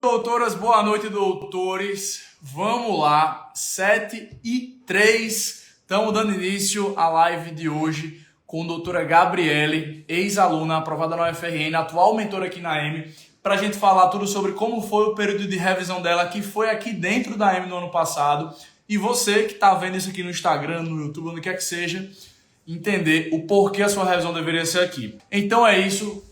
Doutoras, boa noite, doutores. Vamos lá, 7h03. Estamos dando início à live de hoje com a doutora Gabriele, ex-aluna aprovada na UFRN, atual mentora aqui na AME, para a gente falar tudo sobre como foi o período de revisão dela, que foi aqui dentro da AME no ano passado. E você que está vendo isso aqui no Instagram, no YouTube, onde quer que seja, entender o porquê a sua revisão deveria ser aqui. Então é isso.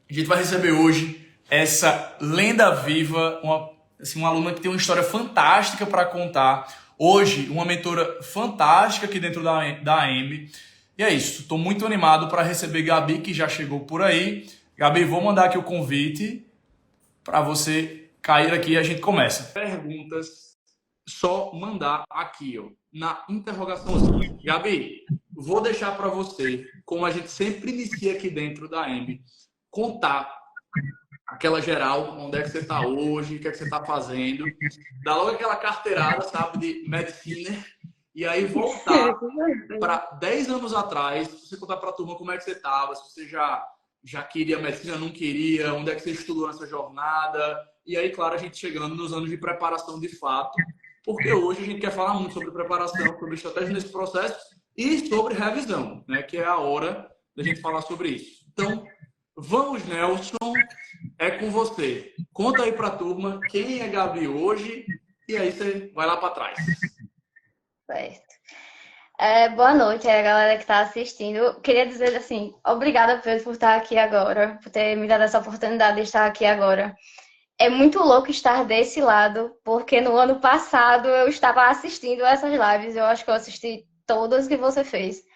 A gente vai receber hoje essa lenda viva, uma aluna que tem uma história fantástica para contar. Hoje, uma mentora fantástica aqui dentro da AME. E é isso, estou muito animado para receber Gabi, que já chegou por aí. Gabi, vou mandar aqui o convite para você cair aqui e a gente começa. Perguntas, só mandar aqui, ó, na interrogaçãozinha. Gabi, vou deixar para você, como a gente sempre inicia aqui dentro da AME, contar aquela geral, onde é que você está hoje, o que é que você está fazendo, dá logo aquela carteirada, sabe, de medicina, e aí voltar para 10 anos atrás, você contar para a turma como é que você estava, se você já queria medicina, não queria, onde é que você estudou nessa jornada, e aí, claro, a gente chegando nos anos de preparação de fato, porque hoje a gente quer falar muito sobre preparação, sobre estratégia nesse processo e sobre revisão, né, que é a hora da gente falar sobre isso. Então, vamos, Nelson, é com você. Conta aí pra turma quem é Gabi hoje e aí você vai lá para trás. Certo. Boa noite, a galera que está assistindo. Queria dizer assim, obrigada, Pedro, por estar aqui agora, por ter me dado essa oportunidade de estar aqui agora. É muito louco estar desse lado, porque no ano passado eu estava assistindo essas lives, eu acho que eu assisti todas que você fez.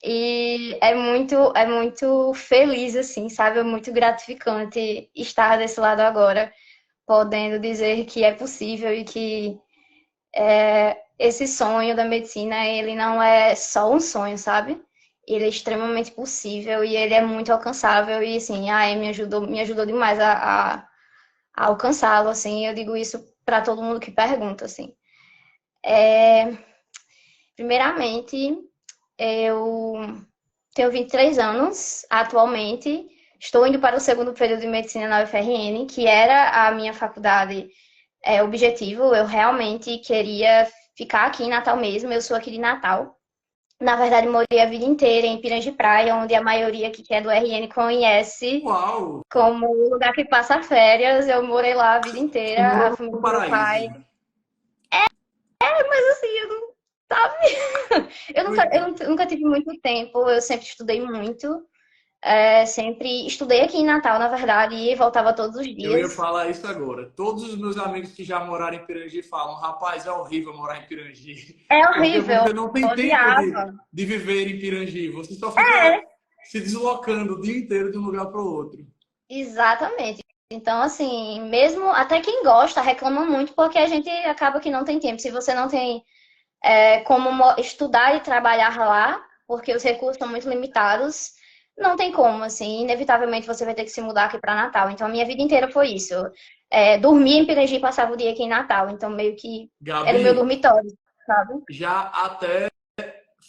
E é muito feliz, assim, sabe? É muito gratificante estar desse lado agora, podendo dizer que é possível e que esse sonho da medicina, ele não é só um sonho, sabe? Ele é extremamente possível e ele é muito alcançável e, assim, a AIM me ajudou demais a alcançá-lo, assim. Eu digo isso para todo mundo que pergunta, assim. Primeiramente, eu tenho 23 anos atualmente. Estou indo para o segundo período de medicina na UFRN, que era a minha faculdade objetivo. Eu realmente queria ficar aqui em Natal mesmo. Eu sou aqui de Natal. Na verdade, morei a vida inteira em Pirangi Praia, onde a maioria que é do RN conhece. Uau! Como lugar que passa férias. Eu morei lá a vida inteira. A família No do meu pai. paraíso. Mas assim, eu não. Sabe? Eu nunca tive muito tempo. Eu sempre estudei muito. Sempre estudei aqui em Natal, na verdade, e voltava todos os Eu ia dias. falar isso agora. Todos os meus amigos que já moraram em Pirangi falam, rapaz, é horrível morar em Pirangi. É Porque horrível. você não tem tempo Odiava. de viver em Pirangi. Você só fica se deslocando o dia inteiro de um lugar para o outro. Exatamente. Então, assim, mesmo até quem gosta reclama muito porque a gente acaba que não tem tempo. Se você não tem como estudar e trabalhar lá, porque os recursos são muito limitados, não tem como, assim, inevitavelmente você vai ter que se mudar aqui para Natal. Então, a minha vida inteira foi isso. Dormia em Pirangi e passava o dia aqui em Natal. Então, meio que era o meu Gabi, dormitório, sabe? já até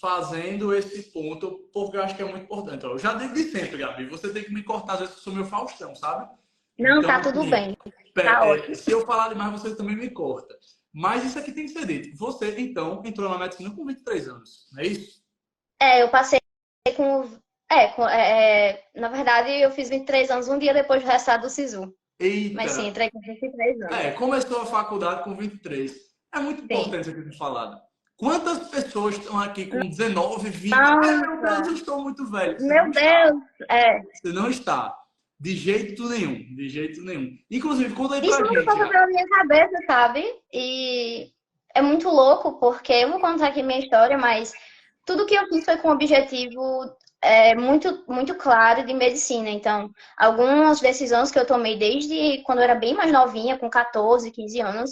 fazendo esse ponto, porque eu acho que é muito importante. Eu já desde sempre, Gabi, você tem que me cortar, às vezes eu sou meu Faustão, sabe? Não, Então, tá tudo assim, bem. Tá ótimo. se eu falar demais, você também me corta. Mas isso aqui tem que ser dito. Você, então, entrou na medicina com 23 anos, não é isso? Eu passei com. Na verdade, eu fiz 23 anos um dia depois do resultado do SISU. Mas sim, Eita! entrei com 23 anos. Começou a faculdade com 23. É muito Sim. importante isso aqui ter falado. Quantas pessoas estão aqui com 19, 20? Meu Deus, Nossa, eu estou muito velho. Você não meu está. Deus. Você não está. De jeito nenhum. De jeito nenhum. Inclusive, conta aí Isso pra nunca gente. passou pela minha cabeça, sabe? E é muito louco, porque eu vou contar aqui minha história, mas tudo que eu fiz foi com um objetivo muito, muito claro de medicina. Então, algumas decisões que eu tomei desde quando eu era bem mais novinha, com 14, 15 anos,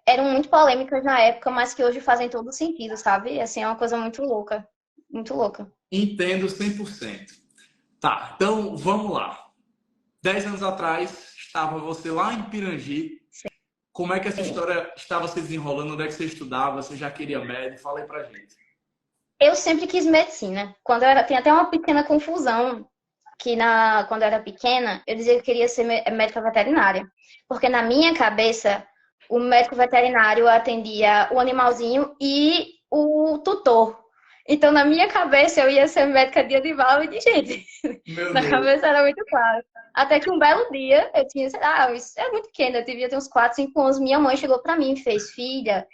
eram muito polêmicas na época, mas que hoje fazem todo sentido, sabe? Assim, é uma coisa muito louca. Muito louca. Entendo 100%. Tá, então vamos lá. 10 anos atrás, estava você lá em Pirangi. Como é que essa Sim. história estava se desenrolando? Onde é que você estudava? Você já queria médico? Fala aí pra gente. Eu sempre quis medicina. Quando eu era, tem até uma pequena confusão. que quando eu era pequena, eu dizia que eu queria ser médica veterinária. Porque na minha cabeça, o médico veterinário atendia o animalzinho e o tutor. Então, na minha cabeça, eu ia ser médica de animal e de gente. Meu Na Deus. cabeça era muito claro. Até que um belo dia, eu tinha, sei lá, isso é muito pequena, eu devia ter uns 4, 5 anos. Minha mãe chegou pra mim e fez: filha,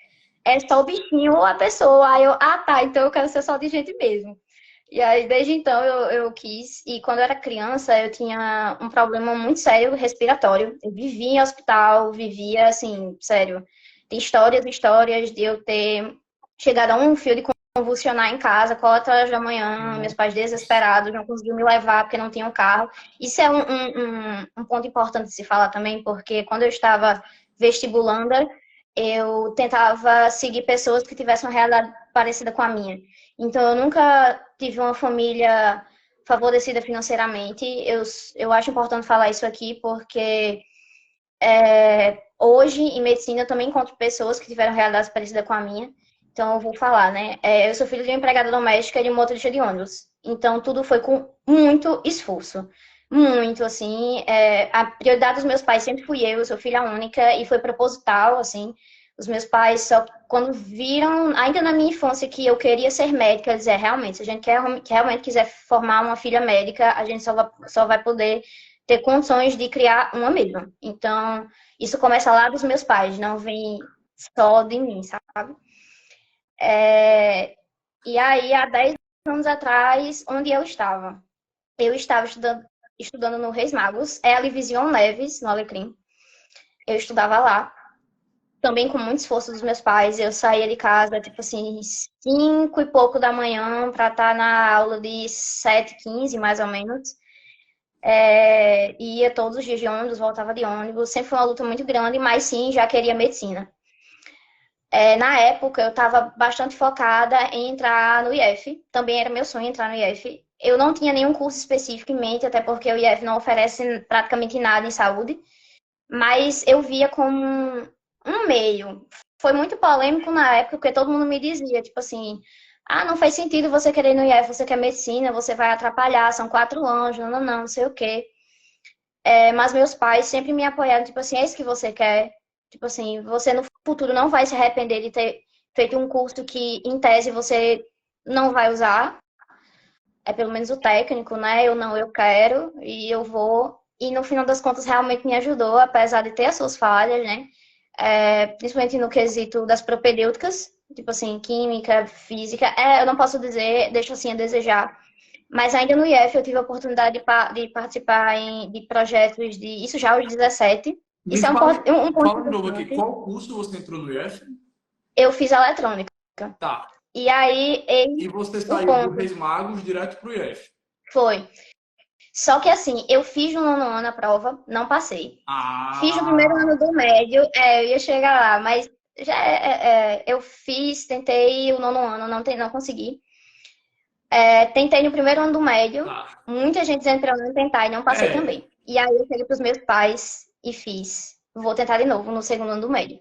é só o bichinho ou a pessoa? Aí eu, ah, tá, então eu quero ser só de gente mesmo. E aí, desde então, eu quis. E quando eu era criança, eu tinha um problema muito sério respiratório. Eu vivia em hospital, vivia assim, sério. Tem histórias, histórias de eu ter chegado a um fio de convulsionar em casa, 4 horas da manhã, meus pais desesperados, não conseguiam me levar porque não tinham carro. Isso é um ponto importante de se falar também, porque quando eu estava vestibulanda, eu tentava seguir pessoas que tivessem uma realidade parecida com a minha. Então, eu nunca tive uma família favorecida financeiramente. Eu acho importante falar isso aqui, porque hoje, em medicina, eu também encontro pessoas que tiveram realidades parecidas com a minha. Então, eu vou falar, né? Eu sou filha de uma empregada doméstica e de uma motorista de ônibus. Então, tudo foi com muito esforço. Muito, assim. A prioridade dos meus pais sempre fui eu sou filha única, e foi proposital, assim. Os meus pais, só quando viram, ainda na minha infância, que eu queria ser médica, dizer, realmente, se a gente realmente quiser formar uma filha médica, a gente só vai poder ter condições de criar uma mesma. Então, isso começa lá dos meus pais, não vem só de mim, sabe? E aí, há 10 anos atrás, onde eu estava? Eu estava estudando no Reis Magos, é ali Vision Neves, no Alecrim. Eu estudava lá, também com muito esforço dos meus pais. Eu saía de casa, tipo assim, 5 e pouco da manhã, para estar na aula de 7h15, mais ou menos. Ia todos os dias de ônibus, voltava de ônibus. Sempre foi uma luta muito grande, mas sim, já queria medicina. Na época, eu estava bastante focada em entrar no IF. Também era meu sonho entrar no IF. Eu não tinha nenhum curso específico em mente, até porque o IF não oferece praticamente nada em saúde. Mas eu via como um meio. Foi muito polêmico na época, porque todo mundo me dizia, tipo assim, ah, não faz sentido você querer ir no IF, você quer medicina, você vai atrapalhar, são 4 anos, não sei o quê. Mas meus pais sempre me apoiaram, tipo assim, é isso que você quer. Tipo assim, você no futuro não vai se arrepender de ter feito um curso que, em tese, você não vai usar. É pelo menos o técnico, né? Eu quero e eu vou. E no final das contas, realmente me ajudou, apesar de ter as suas falhas, né? Principalmente no quesito das propedêuticas, tipo assim, química, física. Eu não posso dizer, deixo assim a desejar. Mas ainda no IF eu tive a oportunidade de participar de projetos isso já aos 17. Me Isso é fala, um ponto fala de novo aqui, importante. qual curso você entrou no IF? Eu fiz eletrônica. Tá. E aí, E você o saiu do ponto Reis Magos direto pro IF. foi. Só que assim, eu fiz no nono ano a prova, não passei. Fiz no primeiro ano Ah, do médio, eu ia chegar lá, mas já eu fiz, tentei o nono ano, não consegui. Tentei no primeiro ano do médio, tá. muita gente dizendo pra eu não tentar e não passei É, também. E aí eu cheguei pros meus pais e fiz. Vou tentar de novo no segundo ano do médio.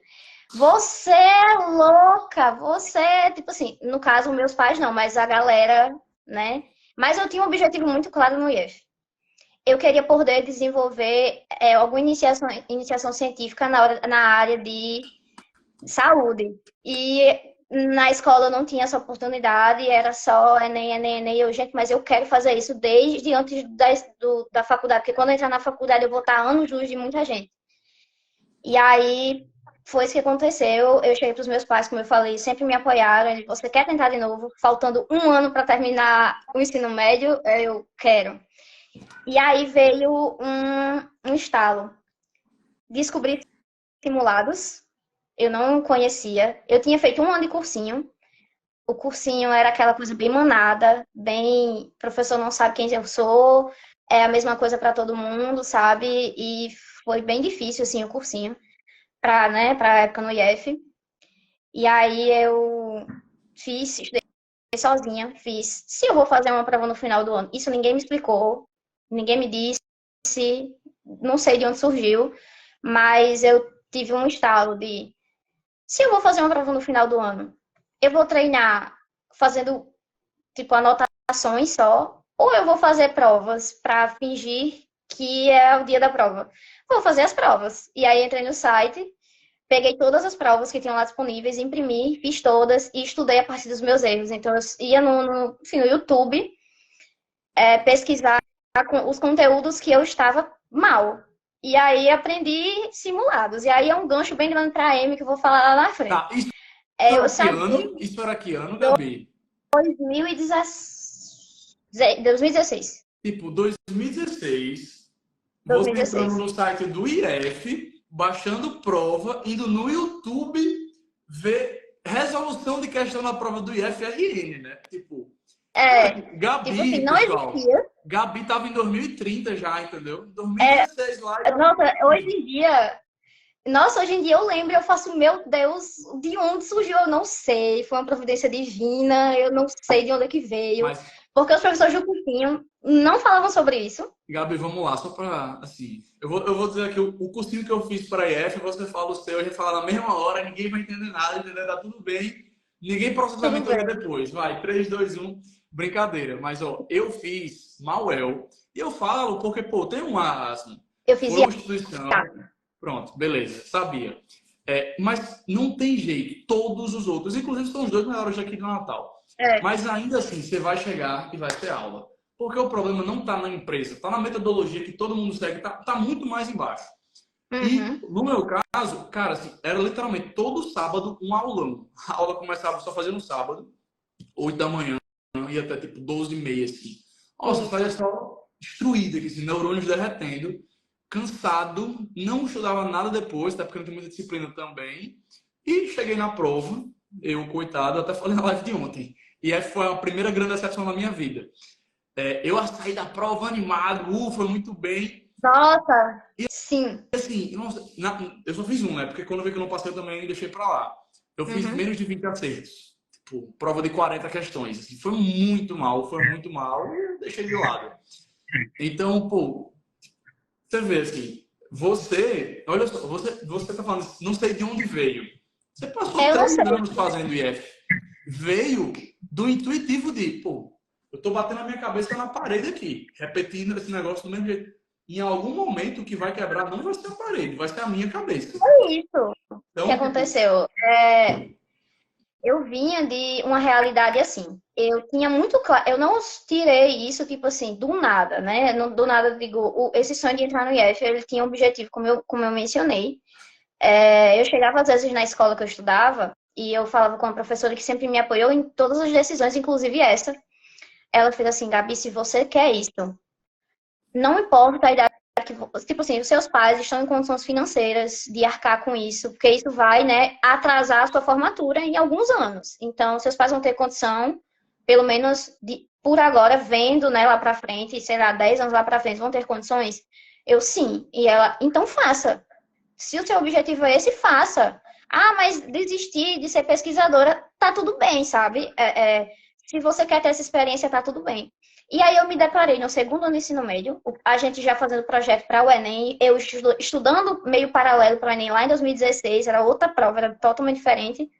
Você é louca! Você, tipo assim, no caso, meus pais não, mas a galera, né? Mas eu tinha um objetivo muito claro no IF. Eu queria poder desenvolver alguma iniciação científica na área de saúde. E na escola eu não tinha essa oportunidade, era só Enem, eu, gente, mas eu quero fazer isso desde antes da faculdade, porque quando eu entrar na faculdade eu vou estar anos-luz de muita gente. E aí foi isso que aconteceu. Eu cheguei para os meus pais, como eu falei, sempre me apoiaram. Eles, você quer tentar de novo? Faltando um ano para terminar o ensino médio, eu quero. E aí veio um estalo. Descobri simulados, eu não conhecia. Eu tinha feito um ano de cursinho. O cursinho era aquela coisa bem manada, bem. Professor não sabe quem eu sou, é a mesma coisa para todo mundo, sabe? E foi bem difícil, assim, o cursinho, pra época no IF. E aí eu estudei sozinha, fiz. Se eu vou fazer uma prova no final do ano, isso ninguém me explicou, ninguém me disse, não sei de onde surgiu, mas eu tive um estalo de se eu vou fazer uma prova no final do ano, eu vou treinar fazendo tipo anotações só, ou eu vou fazer provas para fingir que é o dia da prova. Vou fazer as provas. E aí entrei no site, peguei todas as provas que tinham lá disponíveis, imprimi, fiz todas e estudei a partir dos meus erros. Então eu ia enfim, no YouTube pesquisar os conteúdos que eu estava mal. E aí aprendi simulados. E aí é um gancho bem grande para a Amy que eu vou falar lá na frente. Tá, isso Eu era que saí ano? Isso era que ano, em Gabi? 2016. Tipo, 2016, você entrando 2016. no site do IF, baixando prova, indo no YouTube ver resolução de questão na prova do IFRN, né? Tipo, Tipo assim, Gabi, não pessoal, existia. Gabi tava em 2030 já, entendeu? 2016 lá e tava Nossa, hoje conseguindo. em dia, hoje em dia eu lembro, eu faço, meu Deus, de onde surgiu? Eu não sei. Foi uma providência divina, eu não sei de onde é que veio. Mas, Porque os professores do cursinho não falavam sobre isso. Gabi, vamos lá, só pra, assim, eu vou dizer aqui, o cursinho que eu fiz para IF, você fala o seu, a gente fala na mesma hora, ninguém vai entender nada, entendeu? Tá tudo bem, ninguém processa a Tudo mentoria bem. depois. Vai, 3, 2, 1, brincadeira. Mas, ó, eu fiz Mauel, e eu falo porque, pô, tem um asno, Eu fiz foi uma IATA. instituição, pronto, beleza, sabia. Mas não tem jeito, todos os outros, inclusive são os dois melhores daqui do Natal. É. Mas ainda assim, você vai chegar e vai ter aula. Porque o problema não está na empresa, está na metodologia que todo mundo segue, tá muito mais embaixo. E Uhum. no meu caso, cara, assim, era literalmente todo sábado um aulão. A aula começava só fazendo no sábado, 8 da manhã, e até tipo 12 e meia, assim. Nossa, Isso. fazia só destruída, assim, neurônios derretendo, cansado, não estudava nada depois, até porque não tem muita disciplina também. E cheguei na prova, eu, coitado, até falei na live de ontem. E essa foi a primeira grande decepção da minha vida. Eu saí da prova animado, foi muito bem. Nossa, sim. Assim, nossa, eu só fiz um, né? Porque quando eu vi que eu não passei, eu também deixei pra lá. Eu fiz Uhum. menos de 20 acertos. Tipo, prova de 40 questões. Assim, foi muito mal, e eu deixei de lado. Então, pô, você vê assim, olha só, você tá falando, não sei de onde veio. Você passou Eu não 3 sei. anos fazendo IF. Veio do intuitivo de, pô, eu tô batendo a minha cabeça na parede aqui, repetindo esse negócio do mesmo jeito. Em algum momento o que vai quebrar não vai ser a parede, vai ser a minha cabeça. É isso que Então, tipo, aconteceu. Eu vinha de uma realidade assim. Eu tinha muito claro, eu não tirei isso, tipo assim, do nada, né? Do nada, eu digo, esse sonho de entrar no IF, ele tinha um objetivo, como eu mencionei. Eu chegava às vezes na escola que eu estudava e eu falava com uma professora que sempre me apoiou em todas as decisões, inclusive essa. Ela fez assim, Gabi, se você quer isso, não importa a idade que, tipo assim, os seus pais estão em condições financeiras de arcar com isso, porque isso vai, né, atrasar a sua formatura em alguns anos. Então, seus pais vão ter condição, pelo menos por agora, vendo, né, lá pra frente, sei lá, 10 anos lá pra frente, vão ter condições? Eu sim. E ela, então faça. Se o seu objetivo é esse, faça. Ah, mas desistir de ser pesquisadora, tá tudo bem, sabe? Se você quer ter essa experiência, tá tudo bem. E aí eu me deparei no segundo ano do ensino médio, a gente já fazendo projeto para o Enem, eu estudando meio paralelo para o Enem lá em 2016, era outra prova, era totalmente diferente,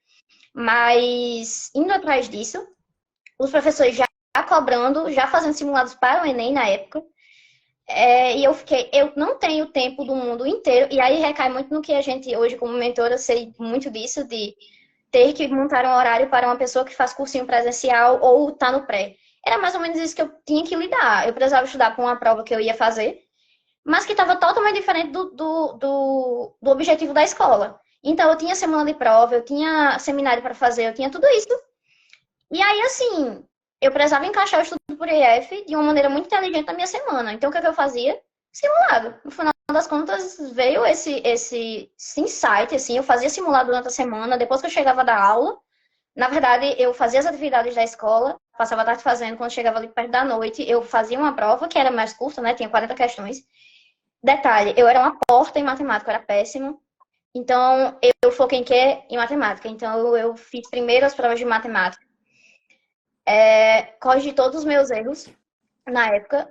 mas indo atrás disso, os professores já cobrando, já fazendo simulados para o Enem na época, e eu não tenho tempo do mundo inteiro, e aí recai muito no que a gente hoje, como mentora, eu sei muito disso, de ter que montar um horário para uma pessoa que faz cursinho presencial ou está no pré. Era mais ou menos isso que eu tinha que lidar. Eu precisava estudar para uma prova que eu ia fazer, mas que estava totalmente diferente do objetivo da escola. Então, eu tinha semana de prova, eu tinha seminário para fazer, eu tinha tudo isso. E aí, assim, eu precisava encaixar o estudo por EF de uma maneira muito inteligente na minha semana. Então, o que, é que eu fazia? Simulado. No final das contas, veio esse insight, assim, eu fazia simulado durante a semana, depois que eu chegava da aula, na verdade, eu fazia as atividades da escola, passava a tarde fazendo, quando chegava ali perto da noite, eu fazia uma prova, que era mais curta, né, tinha 40 questões. Detalhe, eu era uma porta em matemática, eu era péssima, então eu foquei em quê? Em matemática, então eu fiz primeiro as provas de matemática, corrigi todos os meus erros na época,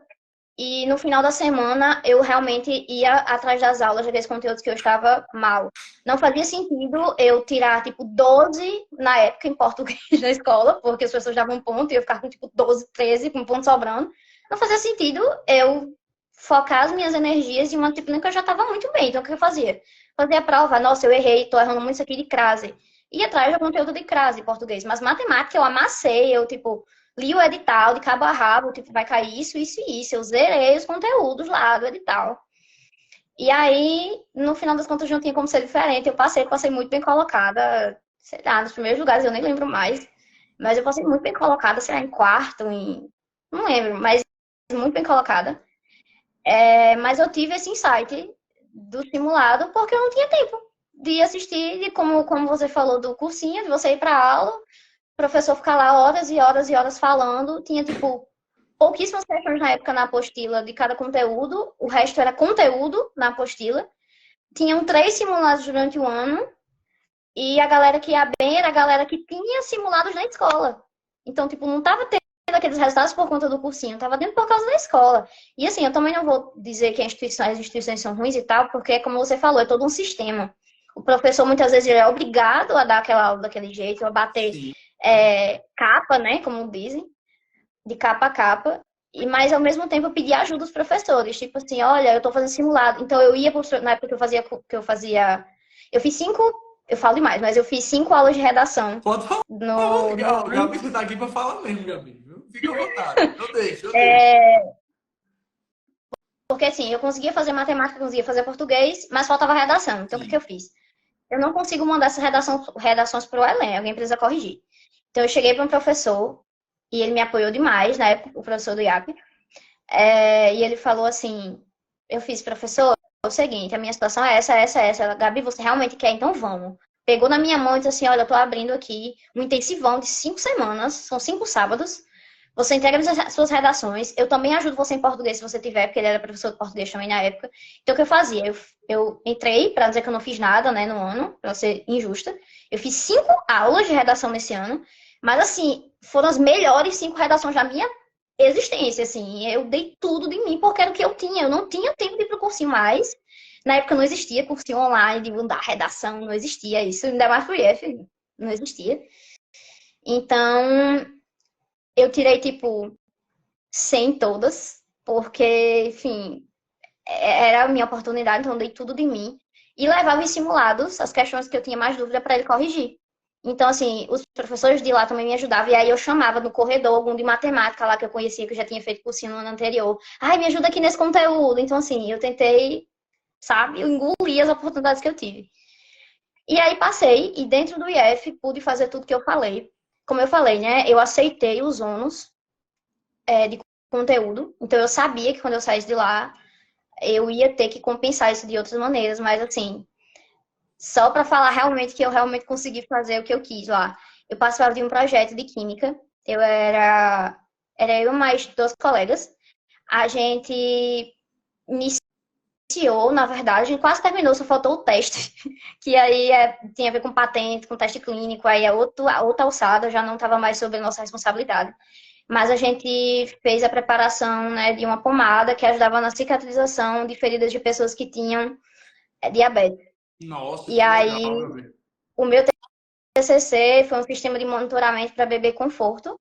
e no final da semana, eu realmente ia atrás das aulas daqueles conteúdos que eu estava mal. Não fazia sentido eu tirar, tipo, 12 na época em português na escola, porque as pessoas davam um ponto e eu ficava com, tipo, 12, 13, com um ponto sobrando. não fazia sentido eu focar as minhas energias em uma disciplina que eu já estava muito bem. Então, o que eu fazia? Fazia a prova, nossa, eu errei, tô errando muito isso aqui de crase. Ia atrás do conteúdo de crase em português. Mas matemática eu amassei, eu, tipo, li o edital de cabo a rabo, tipo, vai cair isso, isso e isso. Eu zerei os conteúdos lá do edital. E aí, no final das contas, não tinha como ser diferente. Eu passei muito bem colocada, sei lá, nos primeiros lugares, eu nem lembro mais. Mas eu passei muito bem colocada, sei lá, em quarto, não lembro, mas muito bem colocada. Mas eu tive esse insight do simulado porque eu não tinha tempo de assistir, de como você falou do cursinho, de você ir para aula, o professor ficar lá horas e horas e horas falando. Tinha, tipo, pouquíssimas questões na época na apostila de cada conteúdo, o resto era conteúdo na apostila. Tinham 3 simulados durante o ano, e a galera que ia bem era a galera que tinha simulados na escola. Então, tipo, não tava tendo aqueles resultados por conta do cursinho, tava dentro por causa da escola. E assim, eu também não vou dizer que as instituições são ruins e tal, porque, como você falou, é todo um sistema. O professor, muitas vezes, ele é obrigado a dar aquela aula daquele jeito, a bater Sim. capa, né, como dizem, de capa a capa. Mas, ao mesmo tempo, eu pedia ajuda aos professores. Tipo assim, olha, eu tô fazendo simulado. Então, eu ia, na época eu fiz 5, eu falo demais, mas eu fiz 5 aulas de redação Pode falar. no O ano. Gabi, você tá aqui pra falar mesmo, Gabi. Viu? Fica à vontade. Eu deixo, eu deixo. É, porque assim, eu conseguia fazer matemática, conseguia fazer português, mas faltava redação. Então, o que que eu Sim. fiz? Eu não consigo mandar essas redações para o Enem, alguém precisa corrigir. Então, eu cheguei para um professor, e ele me apoiou demais, na época, o professor do IAP, e ele falou assim, eu fiz, professor, é o seguinte, a minha situação é essa, essa, essa. Gabi, você realmente quer? Então vamos. Pegou na minha mão e disse assim, olha, eu tô abrindo aqui um intensivão de 5 semanas, são 5 sábados. Você entrega as suas redações. Eu também ajudo você em português, se você tiver, porque ele era professor de português também na época. Então, o que eu fazia? Eu entrei, para dizer que eu não fiz nada, né, no ano, para ser injusta. Eu fiz 5 aulas de redação nesse ano, mas, assim, foram as melhores 5 redações da minha existência, assim. Eu dei tudo de mim, porque era o que eu tinha. Eu não tinha tempo de ir pro cursinho mais. Na época não existia cursinho online de mudar redação, não existia isso. Ainda mais pro IF, não existia. Então, eu tirei, tipo, 100 todas, porque, enfim, era a minha oportunidade, então eu dei tudo de mim. E levava em simulados as questões que eu tinha mais dúvida para ele corrigir. Então, assim, os professores de lá também me ajudavam. E aí eu chamava no corredor algum de matemática lá que eu conhecia, que eu já tinha feito cursinho no ano anterior. Ai, me ajuda aqui nesse conteúdo. Então, assim, eu tentei, sabe, eu engoli as oportunidades que eu tive. E aí passei, e dentro do IF pude fazer tudo que eu falei. Como eu falei, né, eu aceitei os ônus de conteúdo. Então, eu sabia que quando eu saísse de lá, eu ia ter que compensar isso de outras maneiras. Mas, assim, só para falar realmente que eu realmente consegui fazer o que eu quis lá. Eu participava de um projeto de química. Era eu mais 2 colegas. A gente iniciou, na verdade, a gente quase terminou, só faltou o teste, que aí tinha a ver com patente, com teste clínico, aí é outra alçada, já não estava mais sob a nossa responsabilidade. Mas a gente fez a preparação, né, de uma pomada que ajudava na cicatrização de feridas de pessoas que tinham diabetes. Nossa, E que legal, aí, Gabi. o meu TCC foi um sistema de monitoramento para bebê conforto,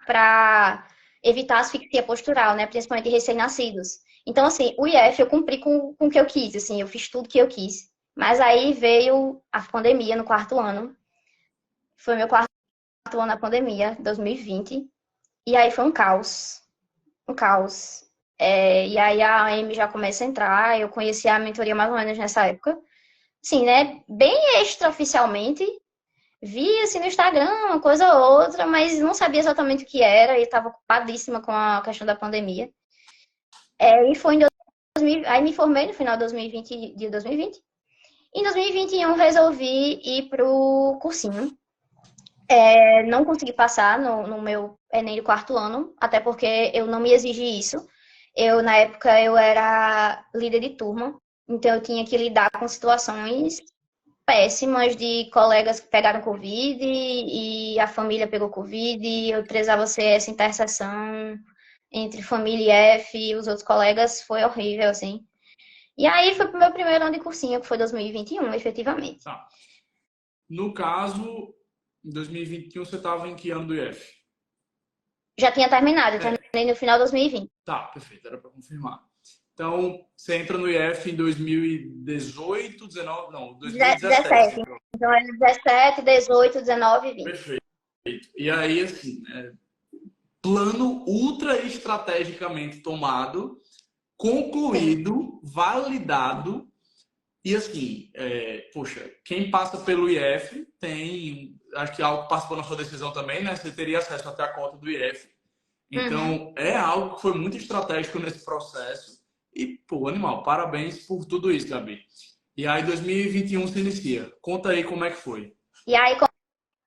para evitar asfixia postural, né, principalmente de recém-nascidos. Então, assim, o IF eu cumpri com o que eu quis, assim, eu fiz tudo que eu quis. Mas aí veio a pandemia no 4º ano. Foi meu 4º ano na pandemia, 2020. E aí foi um caos. Um caos. E aí a Amy já começa a entrar. Eu conheci a mentoria mais ou menos nessa época. Sim, né? Bem extraoficialmente. Vi assim no Instagram, uma coisa ou outra, mas não sabia exatamente o que era e estava ocupadíssima com a questão da pandemia. E foi em 2000, aí me formei no final de 2020, de 2020. Em 2021 resolvi ir pro cursinho. Não consegui passar no meu Enem do 4º ano, até porque eu não me exigi isso. Na época, eu era líder de turma, então eu tinha que lidar com situações péssimas de colegas que pegaram Covid e a família pegou Covid e eu precisava ser essa interseção entre família e F e os outros colegas, foi horrível, assim. E aí foi pro meu primeiro ano de cursinho, que foi 2021, efetivamente. Tá. No caso, em 2021, você estava em que ano do IF? Já tinha terminado, eu É, no final de 2020. Tá, perfeito, era para confirmar. Então, você entra no IF em 2018, 19, não, 2017. 17. Então, era 17, 18, 19 e 20. Perfeito. E aí, assim, plano ultra estrategicamente tomado, concluído, validado. E assim, poxa, quem passa pelo IF tem, acho que algo que participou na sua decisão também, né? Você teria acesso até a conta do IF. Então, é algo que foi muito estratégico nesse processo. E, pô, animal, parabéns por tudo isso, Gabi. E aí, 2021 se inicia. Conta aí como é que foi. E aí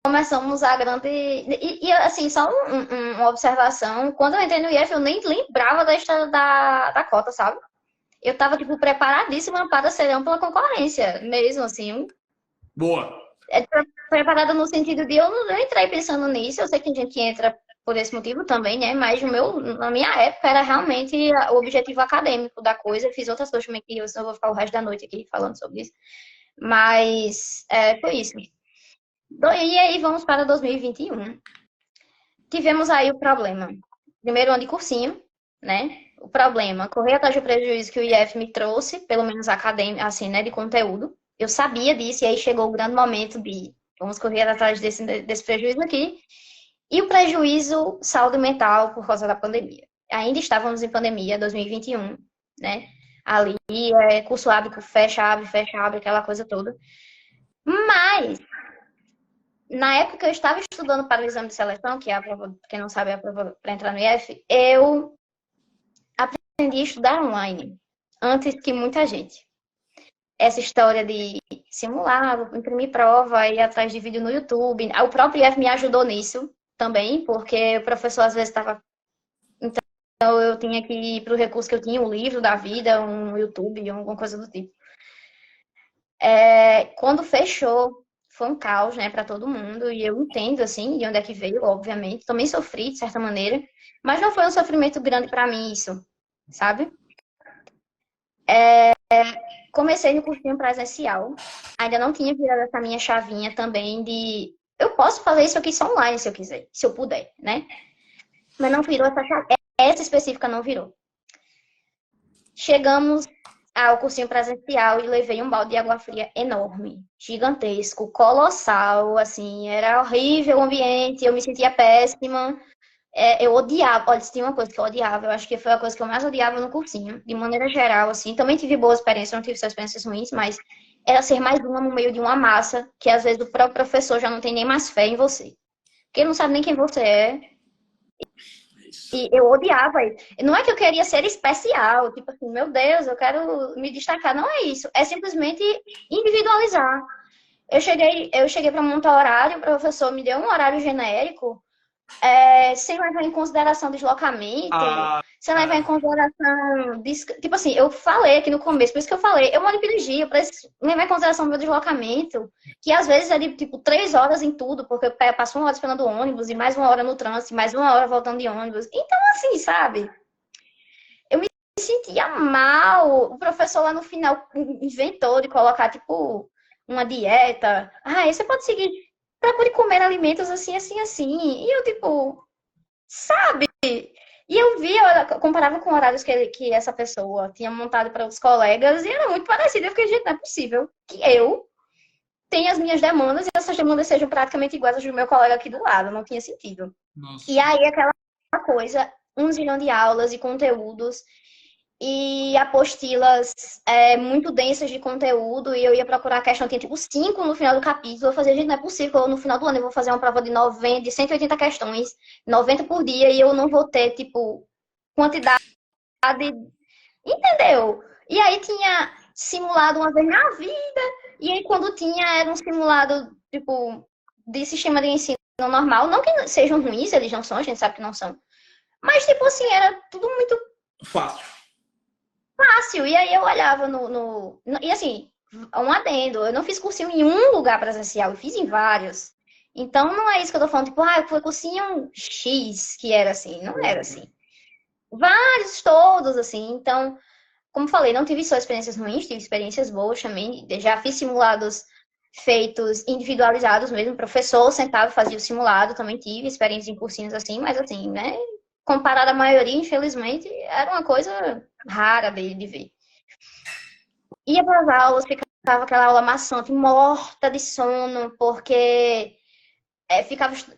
começamos a grande. E assim, só uma observação. Quando eu entrei no IF, eu nem lembrava da história da cota, sabe? Eu tava, tipo, preparadíssima para ser ampla concorrência, mesmo assim. Boa! Preparada no sentido de eu não entrei pensando nisso. Eu sei que tem gente que entra por esse motivo também, né? Mas na minha época era realmente o objetivo acadêmico da coisa. Eu fiz outras coisas também que eu não vou ficar o resto da noite aqui falando sobre isso. Mas foi isso. E aí vamos para 2021. Tivemos aí o problema. Primeiro ano de cursinho, né? O problema, correr atrás do prejuízo que o IF me trouxe, pelo menos acadêmico, assim, né, de conteúdo. Eu sabia disso, e aí chegou o grande momento de vamos correr atrás desse prejuízo aqui. E o prejuízo saúde mental por causa da pandemia. Ainda estávamos em pandemia, 2021, né? Ali, curso abre, fecha, abre, aquela coisa toda. Mas, na época que eu estava estudando para o exame de seleção, que é a prova, quem não sabe, é a prova para entrar no IF, eu aprendi a estudar online, antes que muita gente. Essa história de simular, imprimir prova, ir atrás de vídeo no YouTube. O próprio IF me ajudou nisso também, porque o professor às vezes estava... Então eu tinha que ir para o recurso que eu tinha, um livro da vida, um YouTube, alguma coisa do tipo. Quando fechou, foi um caos, né, para todo mundo, e eu entendo, assim, de onde é que veio, obviamente. Também sofri, de certa maneira, mas não foi um sofrimento grande para mim isso, sabe? Comecei no cursinho presencial, ainda não tinha virado essa minha chavinha também de... Eu posso fazer isso aqui só online, se eu quiser, se eu puder, né? Mas não virou essa chave. Essa específica não virou. Chegamos ao cursinho presencial e levei um balde de água fria enorme, gigantesco, colossal, assim, era horrível o ambiente, eu me sentia péssima. Eu odiava, olha, se tinha uma coisa que eu odiava, eu acho que foi a coisa que eu mais odiava no cursinho, de maneira geral, assim. Também tive boas experiências, não tive só experiências ruins, mas era ser mais uma no meio de uma massa, que às vezes o próprio professor já não tem nem mais fé em você. Porque ele não sabe nem quem você é. E eu odiava isso. Não é que eu queria ser especial, tipo assim, meu Deus, eu quero me destacar. Não é isso. É simplesmente individualizar. Eu cheguei para montar horário, o professor me deu um horário genérico, sem levar em consideração deslocamento, sem levar em consideração... Tipo assim, eu falei aqui no começo, por isso que eu falei, eu moro em Pirigi, para levar em consideração o meu deslocamento, que às vezes é de, tipo, 3 horas em tudo, porque eu passo 1 hora esperando o ônibus, e mais 1 hora no trânsito, e mais 1 hora voltando de ônibus. Então, assim, sabe? Eu me sentia mal. O professor lá no final inventou de colocar, tipo, uma dieta. Você pode seguir... Procure comer alimentos assim, assim, assim. E eu, tipo, sabe? E eu via, eu comparava com horários que essa pessoa tinha montado para os colegas e era muito parecido. Eu fiquei, gente, não é possível que eu tenha as minhas demandas e essas demandas sejam praticamente iguais às do meu colega aqui do lado. Não tinha sentido. Nossa. E aí, aquela coisa, 1 zilhão de aulas e conteúdos e apostilas muito densas de conteúdo, e eu ia procurar a questão, tinha tipo 5 no final do capítulo. Eu fazia, gente, não é possível, no final do ano eu vou fazer uma prova de 90, de 180 questões, 90 por dia, e eu não vou ter, tipo, quantidade, entendeu? E aí tinha simulado uma vez na vida, e aí quando tinha, era um simulado, tipo, de sistema de ensino normal, não que sejam ruins, eles não são, a gente sabe que não são, mas, tipo assim, era tudo muito fácil. E aí eu olhava e assim, um adendo, eu não fiz cursinho em um lugar presencial, eu fiz em vários. Então não é isso que eu tô falando, tipo, foi cursinho X que era assim, não era assim. Vários, todos, assim. Então, como falei, não tive só experiências ruins, tive experiências boas também. Já fiz simulados feitos individualizados mesmo, o professor sentava e fazia o simulado, também tive experiências em cursinhos assim, mas assim, né, comparado à maioria, infelizmente, era uma coisa rara de ver. Ia para as aulas, ficava aquela aula maçante, morta de sono, porque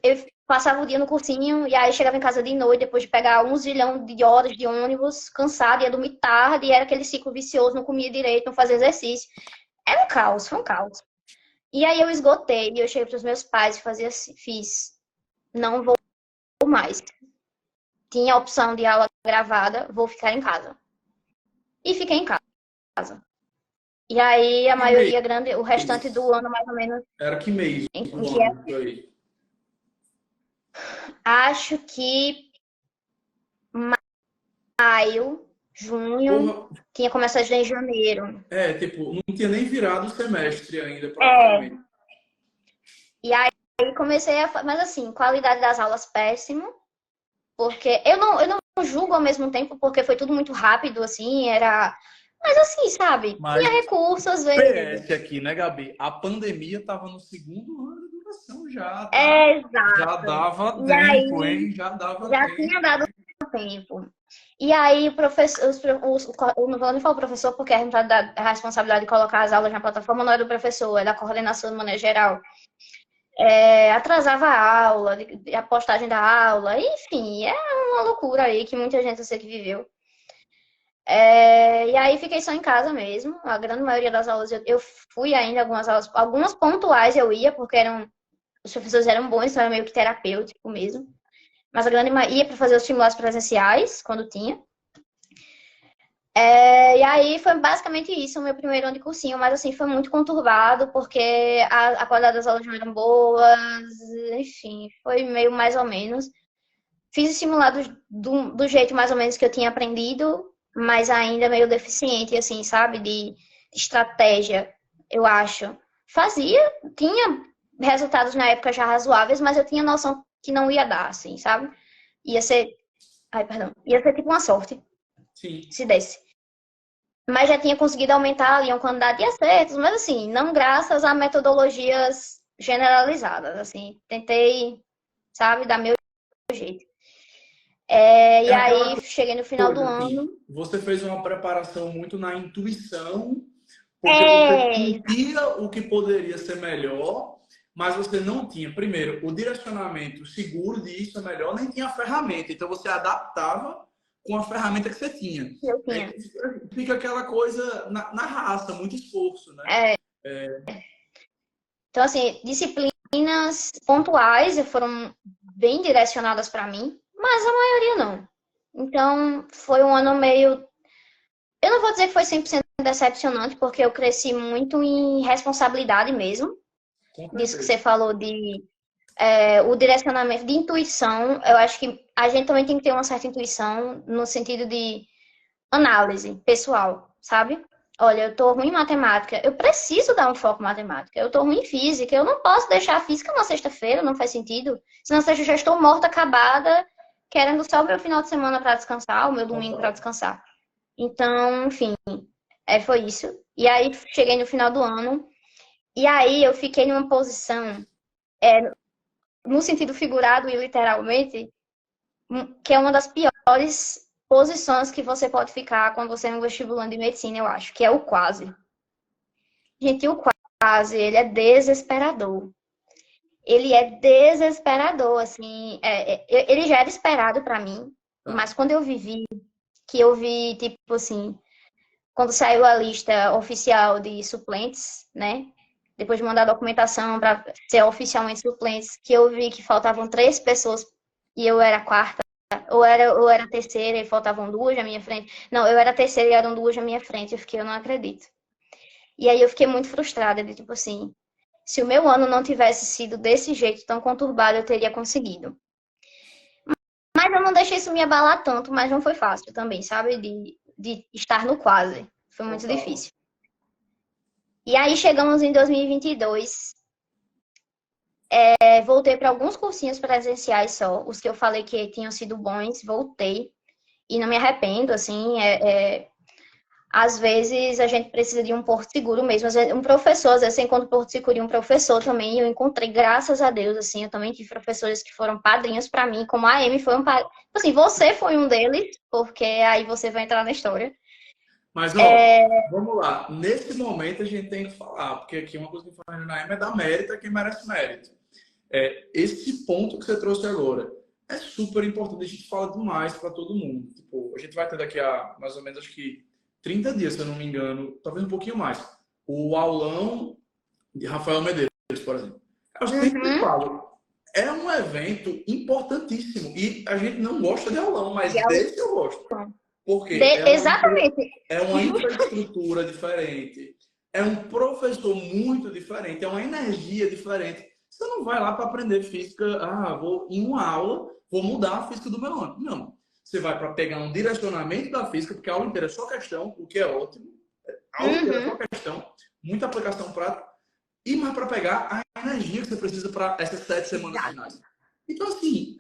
eu passava o dia no cursinho e aí chegava em casa de noite, depois de pegar 1 zilhão de horas de ônibus, cansada, ia dormir tarde, e era aquele ciclo vicioso, não comia direito, não fazia exercício. Era um caos, foi um caos. E aí eu esgotei, e eu cheguei para os meus pais e fiz, não vou mais. Tinha a opção de aula gravada, vou ficar em casa. E fiquei em casa. E aí a maioria grande, o restante do ano mais ou menos. Era que mês Em do que ano foi? acho que maio, junho, Porra, tinha começado em janeiro. tipo, não tinha nem virado o semestre ainda, É, praticamente. e aí comecei a. Mas assim, qualidade das aulas péssimo, porque eu não julgo ao mesmo tempo, porque foi tudo muito rápido, assim, era. Mas assim, sabe? Mas Tinha recursos, às vezes. PS aqui, né, Gabi? A pandemia tava no segundo ano de duração já, tá? É, Já exato. dava E tempo, aí hein? Já dava já tempo. tinha dado tempo. E aí, o professor, eu não vou nem falar o professor, porque a responsabilidade de colocar as aulas na plataforma não é do professor, é da coordenação de maneira geral. Atrasava a aula, a postagem da aula, enfim, é uma loucura aí que muita gente eu sei que viveu. E aí fiquei só em casa mesmo. A grande maioria das aulas eu fui ainda, algumas pontuais eu ia, porque os professores eram bons, então era meio que terapêutico mesmo. Mas a grande maioria ia para fazer os simulados presenciais, quando tinha. E aí foi basicamente isso, o meu primeiro ano de cursinho, mas assim, foi muito conturbado, porque a qualidade das aulas não eram boas, enfim, foi meio mais ou menos. Fiz os simulados do jeito mais ou menos que eu tinha aprendido, mas ainda meio deficiente, assim, sabe, de estratégia, eu acho. Fazia, tinha resultados na época já razoáveis, mas eu tinha noção que não ia dar, assim, sabe? Ia ser, ai, perdão, ia ser tipo uma sorte, Sim. se desse. Mas já tinha conseguido aumentar ali uma quantidade de acertos, mas assim, não graças a metodologias generalizadas, assim, tentei, sabe, dar meu jeito. É E aquela aí cheguei no final do coisa, assim, ano. você fez uma preparação muito na intuição, porque você É, sentia o que poderia ser melhor, mas você não tinha, primeiro, o direcionamento seguro de isso é melhor, nem tinha a ferramenta. Então você adaptava com a ferramenta que você tinha. eu Aí tinha. fica aquela coisa na raça, muito esforço, né? É, então, assim, disciplinas pontuais foram bem direcionadas para mim, mas a maioria não. Então, foi um ano meio. Eu não vou dizer que foi 100% decepcionante, porque eu cresci muito em responsabilidade mesmo. Com Disso que certeza. você falou de o direcionamento de intuição. Eu acho que a gente também tem que ter uma certa intuição no sentido de análise pessoal, sabe? Olha, eu tô ruim em matemática, eu preciso dar um foco em matemática. Eu tô ruim em física, eu não posso deixar a física na sexta-feira, não faz sentido. Se na sexta eu já estou morta, acabada, querendo só o meu final de semana para descansar, o meu domingo para Total. descansar. Então, enfim, foi isso. E aí cheguei no final do ano, e aí eu fiquei numa posição, no sentido figurado e literalmente, que é uma das piores posições que você pode ficar quando você é um vestibulando de medicina, eu acho, que é o quase. Gente, o quase, ele é desesperador. Ele é desesperador, assim. Ele já era esperado pra mim, Tá. mas quando eu vivi, que eu vi, tipo assim, quando saiu a lista oficial de suplentes, né? Depois de mandar a documentação para ser oficialmente suplentes, que eu vi que faltavam 3 pessoas e eu era a quarta. Ou era a terceira e faltavam 2 na minha frente. Não, eu era a terceira e eram 2 na minha frente. Eu fiquei, eu não acredito. E aí eu fiquei muito frustrada, de tipo assim, se o meu ano não tivesse sido desse jeito tão conturbado, eu teria conseguido. Mas eu não deixei isso me abalar tanto, mas não foi fácil também, sabe? De estar no quase. Foi muito Total. difícil. E aí chegamos em 2022. Voltei para alguns cursinhos presenciais só, os que eu falei que tinham sido bons, voltei. E não me arrependo, assim, às vezes a gente precisa de um porto seguro mesmo. Às vezes, um professor, às vezes você encontra um porto seguro e um professor também. Eu encontrei, graças a Deus, assim, eu também tive professores que foram padrinhos para mim, como a Amy foi um padrinho. Assim, você foi um deles, porque aí você vai entrar na história. Mas, ó, vamos lá. Nesse momento a gente tem que falar, porque aqui uma coisa que eu falei na EMA é dar mérito a quem merece mérito. Esse ponto que você trouxe agora é super importante. A gente fala demais para todo mundo. Tipo, a gente vai ter daqui a mais ou menos, acho que 30 dias, se eu não me engano, talvez um pouquinho mais, o aulão de Rafael Medeiros, por exemplo. Eu sempre falo, é um evento importantíssimo e a gente não gosta de aulão, mas desse eu gosto. Porque Exatamente. é uma infraestrutura diferente, é um professor muito diferente, é uma energia diferente. Você não vai lá para aprender física, vou em uma aula, vou mudar a física do meu ano. Não. Você vai para pegar um direcionamento da física, porque a aula inteira é só questão, o que é ótimo. A aula inteira é só questão, muita aplicação prática, e mais para pegar a energia que você precisa para essas 7 semanas finais. Então, assim,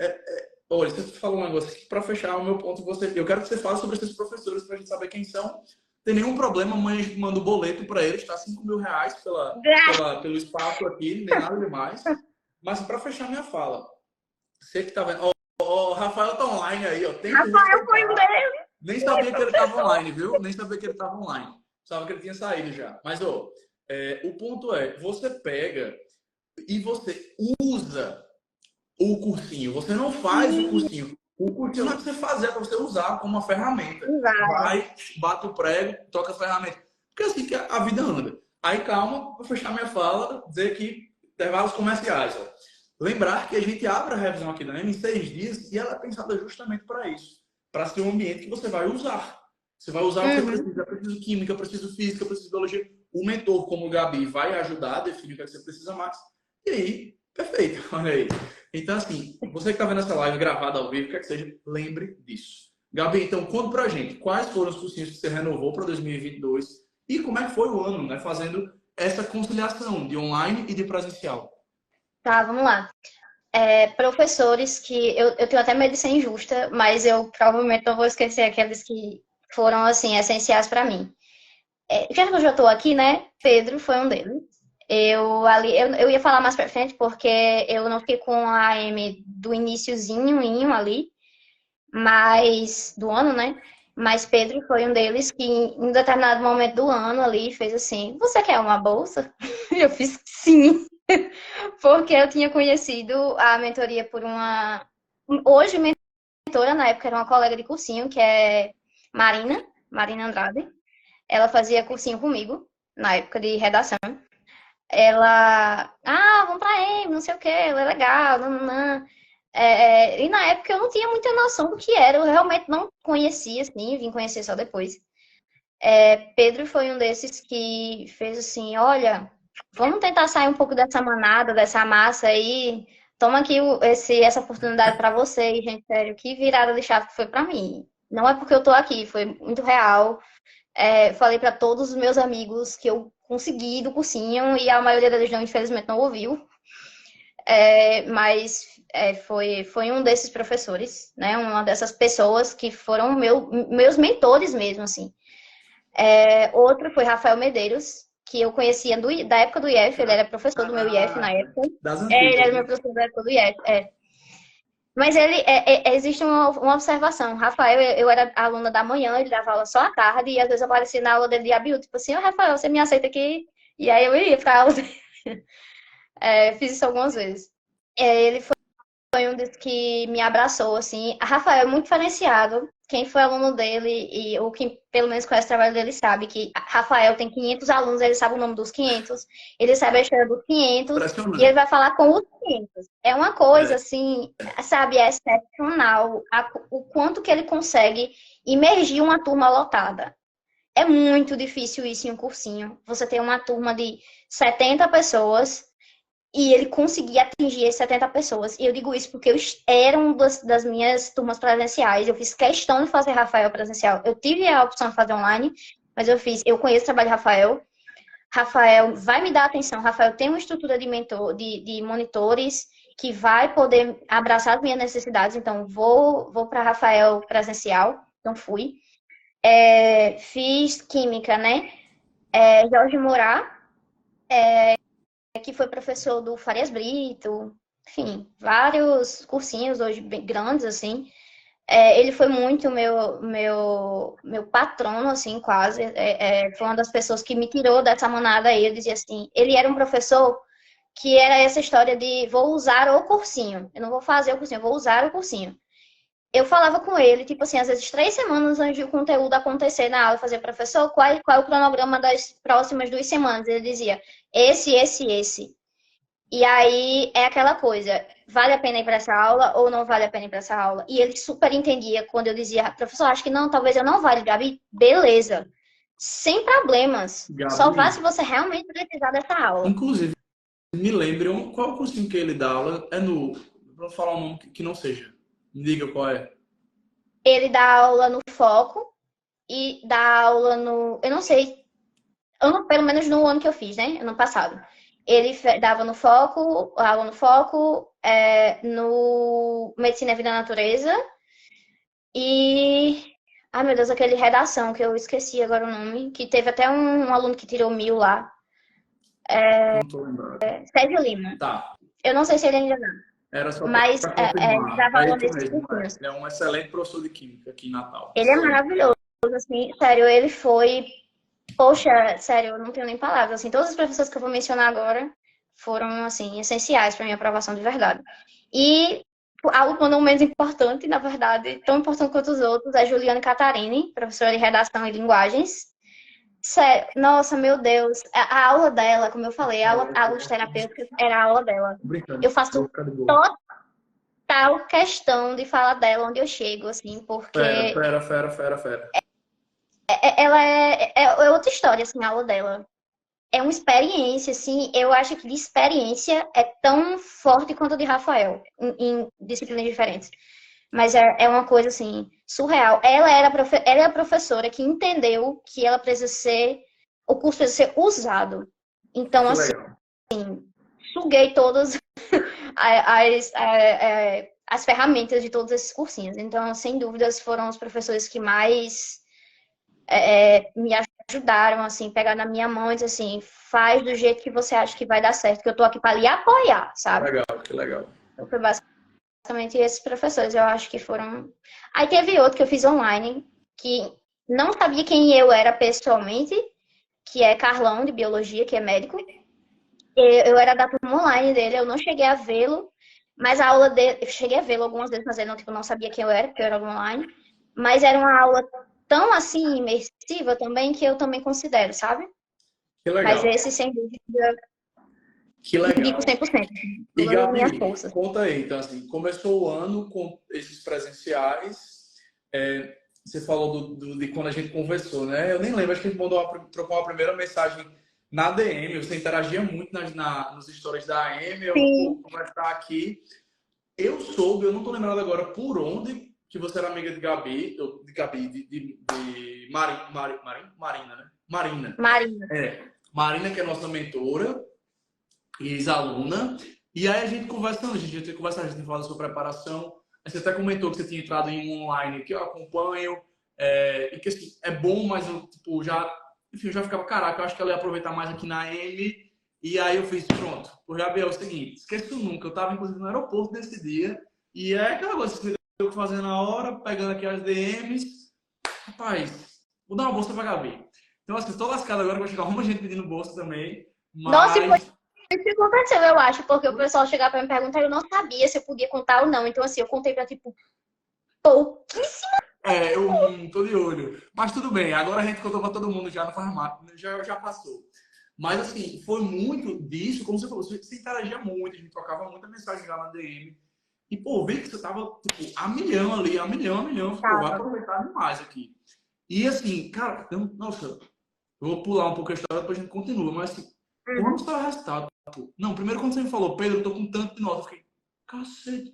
olha, você falou um negócio aqui, para fechar o meu ponto, eu quero que você fale sobre esses professores para a gente saber quem são. Não tem nenhum problema, mãe manda o boleto para eles, tá? R$ 5.000 pelo espaço aqui, nem nada demais. Mas para fechar minha fala, você que tá vendo. O Rafael tá online aí, ó. Tem que Rafael foi um respeitar. deles. Nem sabia que ele tava online, viu? Nem sabia que ele tava online. Sabia que ele tinha saído já. Mas, o ponto é, você pega e você usa o cursinho. Você não faz o cursinho. O cursinho não é para você fazer, é para você usar como uma ferramenta. Vai, bate o prego, toca a ferramenta. Porque é assim que a vida anda. Aí, calma, vou fechar minha fala, dizer que intervalos comerciais. Ó. Lembrar que a gente abre a revisão aqui da EMA em 6 dias e ela é pensada justamente para isso. Para ser um ambiente que você vai usar. Você vai usar o que você precisa. Eu preciso química, eu preciso física, eu preciso biologia. O mentor, como o Gabi, vai ajudar a definir o que você precisa mais. E aí, perfeito. Olha aí. Então, assim, você que está vendo essa live gravada ao vivo, quer que seja, lembre disso. Gabi, então, conta pra gente quais foram os cursinhos que você renovou para 2022 e como é que foi o ano, né? Fazendo essa conciliação de online e de presencial. Tá, vamos lá. Professores que eu tenho até medo de ser injusta, mas eu provavelmente não vou esquecer aqueles que foram, assim, essenciais para mim. Já que eu já estou aqui, né? Pedro foi um deles. Eu ia falar mais pra frente porque eu não fiquei com a AM do iniciozinho ali, mas do ano, né? Mas Pedro foi um deles que em um determinado momento do ano ali fez assim: "Você quer uma bolsa?" Eu fiz sim, porque eu tinha conhecido a mentoria por uma hoje mentora, na época era uma colega de cursinho, que é Marina Andrade. Ela fazia cursinho comigo na época de redação. Ela, vamos pra EME, não sei o que, ela é legal, nananã. E na época eu não tinha muita noção do que era, eu realmente não conhecia, assim, vim conhecer só depois. Pedro foi um desses que fez assim, olha, vamos tentar sair um pouco dessa manada, dessa massa aí, toma aqui essa oportunidade para você, e, gente, sério, que virada de chave que foi para mim. Não é porque eu tô aqui, foi muito real. Falei para todos os meus amigos que eu consegui do cursinho e a maioria deles não, infelizmente, não ouviu. Mas foi um desses professores, né? Uma dessas pessoas que foram meus mentores mesmo, assim. Outro foi Rafael Medeiros, que eu conhecia da época do IF, ele era professor do meu IF na época. Das Ele antigas, era meu né? professor da época do IF, Mas existe uma observação. Rafael, eu era aluna da manhã, ele dava aula só à tarde, e às vezes eu aparecia na aula dele de abril, tipo assim, Rafael, você me aceita aqui? E aí eu ia pra aula dele. Fiz isso algumas vezes. Ele foi um dos que me abraçou, assim. A Rafael é muito diferenciado. Quem foi aluno dele, ou quem pelo menos conhece o trabalho dele, sabe que Rafael tem 500 alunos, ele sabe o nome dos 500, ele sabe a história dos 500, e ele Impressionante. vai falar com os 500. É uma coisa, assim, sabe, é excepcional o quanto que ele consegue imergir uma turma lotada. É muito difícil isso em um cursinho. Você tem uma turma de 70 pessoas e ele conseguia atingir as 70 pessoas. E eu digo isso porque era uma das minhas turmas presenciais. Eu fiz questão de fazer Rafael presencial. Eu tive a opção de fazer online, mas eu conheço o trabalho de Rafael. Rafael vai me dar atenção. Rafael tem uma estrutura de mentor, de monitores que vai poder abraçar as minhas necessidades. Então, vou para Rafael presencial. Então, fui. Fiz química, né? Jorge Moura, que foi professor do Farias Brito, enfim, vários cursinhos hoje bem grandes, assim. Ele foi muito meu patrono, assim, quase. Foi uma das pessoas que me tirou dessa manada aí. Eu dizia assim, ele era um professor que era essa história de vou usar o cursinho. Eu não vou fazer o cursinho, eu vou usar o cursinho. Eu falava com ele, tipo assim, às vezes 3 semanas antes do conteúdo acontecer na aula, eu fazia, professor, qual é o cronograma das próximas 2 semanas? Ele dizia, esse. E aí é aquela coisa, vale a pena ir para essa aula ou não vale a pena ir para essa aula? E ele super entendia quando eu dizia, professor, acho que não, talvez eu não vá, Gabi, beleza, sem problemas. Só vá Gabi, se você realmente precisar dessa aula. inclusive, me lembrem qual é o cursinho que ele dá aula. É no. Vou falar um nome que não seja. Me diga qual é. Ele dá aula no Foco e dá aula no, eu não sei, pelo menos no ano que eu fiz, né? Ano passado. Ele dava no Foco, aula no Foco, no Medicina e Vida da Natureza e... Ai, meu Deus, aquele redação que eu esqueci agora o nome, que teve até um aluno que tirou 1000 lá. Não tô lembrado. Sérgio Lima. Tá. Eu não sei se ele ainda dá, Era só mas para ele confirmar. dava É aula isso nesses mesmo, é. cursinhos. Ele é um excelente professor de química aqui em Natal. Ele é Excelente. maravilhoso, assim, sério, ele foi... Poxa, sério, eu não tenho nem palavras. Assim, todas as professoras que eu vou mencionar agora foram, assim, essenciais para minha aprovação de verdade. E algo não menos importante, na verdade, tão importante quanto os outros, é Juliane Catarini, professora de redação e linguagens. Sério, nossa, meu Deus, a aula dela, como eu falei, a aula de terapêutica era a aula dela. Tô brincando. Eu Vou faço ficar de boa. total questão de falar dela onde eu chego, assim, porque Fera. ela é outra história, assim, a aula dela. É uma experiência, assim, eu acho que de experiência é tão forte quanto a de Rafael, em disciplinas diferentes. Mas é uma coisa, assim, surreal. Ela é a professora que entendeu que ela precisa ser, o curso precisa ser usado. Então, Que assim, legal. suguei todas as ferramentas de todos esses cursinhos. Então, sem dúvidas, foram os professores que mais me ajudaram, assim, pegar na minha mão e dizer assim, faz do jeito que você acha que vai dar certo, que eu tô aqui para lhe apoiar, sabe? Que legal. Então foi basicamente esses professores, eu acho que foram... Aí teve outro que eu fiz online, que não sabia quem eu era pessoalmente, que é Carlão, de Biologia, que é médico. Eu era da turma online dele, eu não cheguei a vê-lo, mas a aula dele... Eu cheguei a vê-lo algumas vezes, mas ele não sabia quem eu era, porque eu era online. Mas era uma aula tão, assim, imersiva também, que eu também considero, sabe? Que Mas legal. esse, sem dúvida, Que indico legal. 100%. E Todas as minhas Gabi, forças. conta aí, então assim, começou o ano com esses presenciais, você falou de quando a gente conversou, né? Eu nem lembro, acho que a gente trocou uma primeira mensagem na DM, você interagia muito nos stories da AM, eu vou Sim. conversar aqui. Eu soube, eu não tô lembrado agora por onde que você era amiga de Gabi, de Marina, né? Marina. Marina. Marina, que é nossa mentora e ex-aluna. E aí a gente conversando, a gente tem conversado, a gente tem falado sobre preparação. Você até comentou que você tinha entrado em um online que eu acompanho, e que assim, é bom, mas eu tipo, enfim, eu já ficava, caraca, eu acho que ela ia aproveitar mais aqui na M. E aí eu fiz, pronto, o Gabriel é o seguinte, esqueço nunca, eu tava inclusive no aeroporto nesse dia, e é aquela coisa que eu fazendo na hora, pegando aqui as DMs, rapaz, vou dar uma bolsa pra Gabi. Então assim, tô lascado agora, vai chegar uma gente pedindo bolsa também, Nossa, e foi mas isso que aconteceu, eu acho, porque o pessoal chegava para me perguntar, eu não sabia se eu podia contar ou não. Então, assim, eu contei para, tipo, pouquíssimo. eu tô de olho. Mas tudo bem, agora a gente contou pra todo mundo já no formato, já passou. Mas assim, foi muito disso, como você falou, você interagia muito, a gente trocava muita mensagem lá na DM. E, pô, vi que você tava, tipo, a milhão ali, a milhão, pô, vai Tava. aproveitar demais aqui. E assim, cara, nossa, eu vou pular um pouco a história, depois a gente continua, mas assim, quando você tava resultado, pô, não, primeiro quando você me falou, Pedro, eu tô com tanto de nota, eu fiquei, cacete,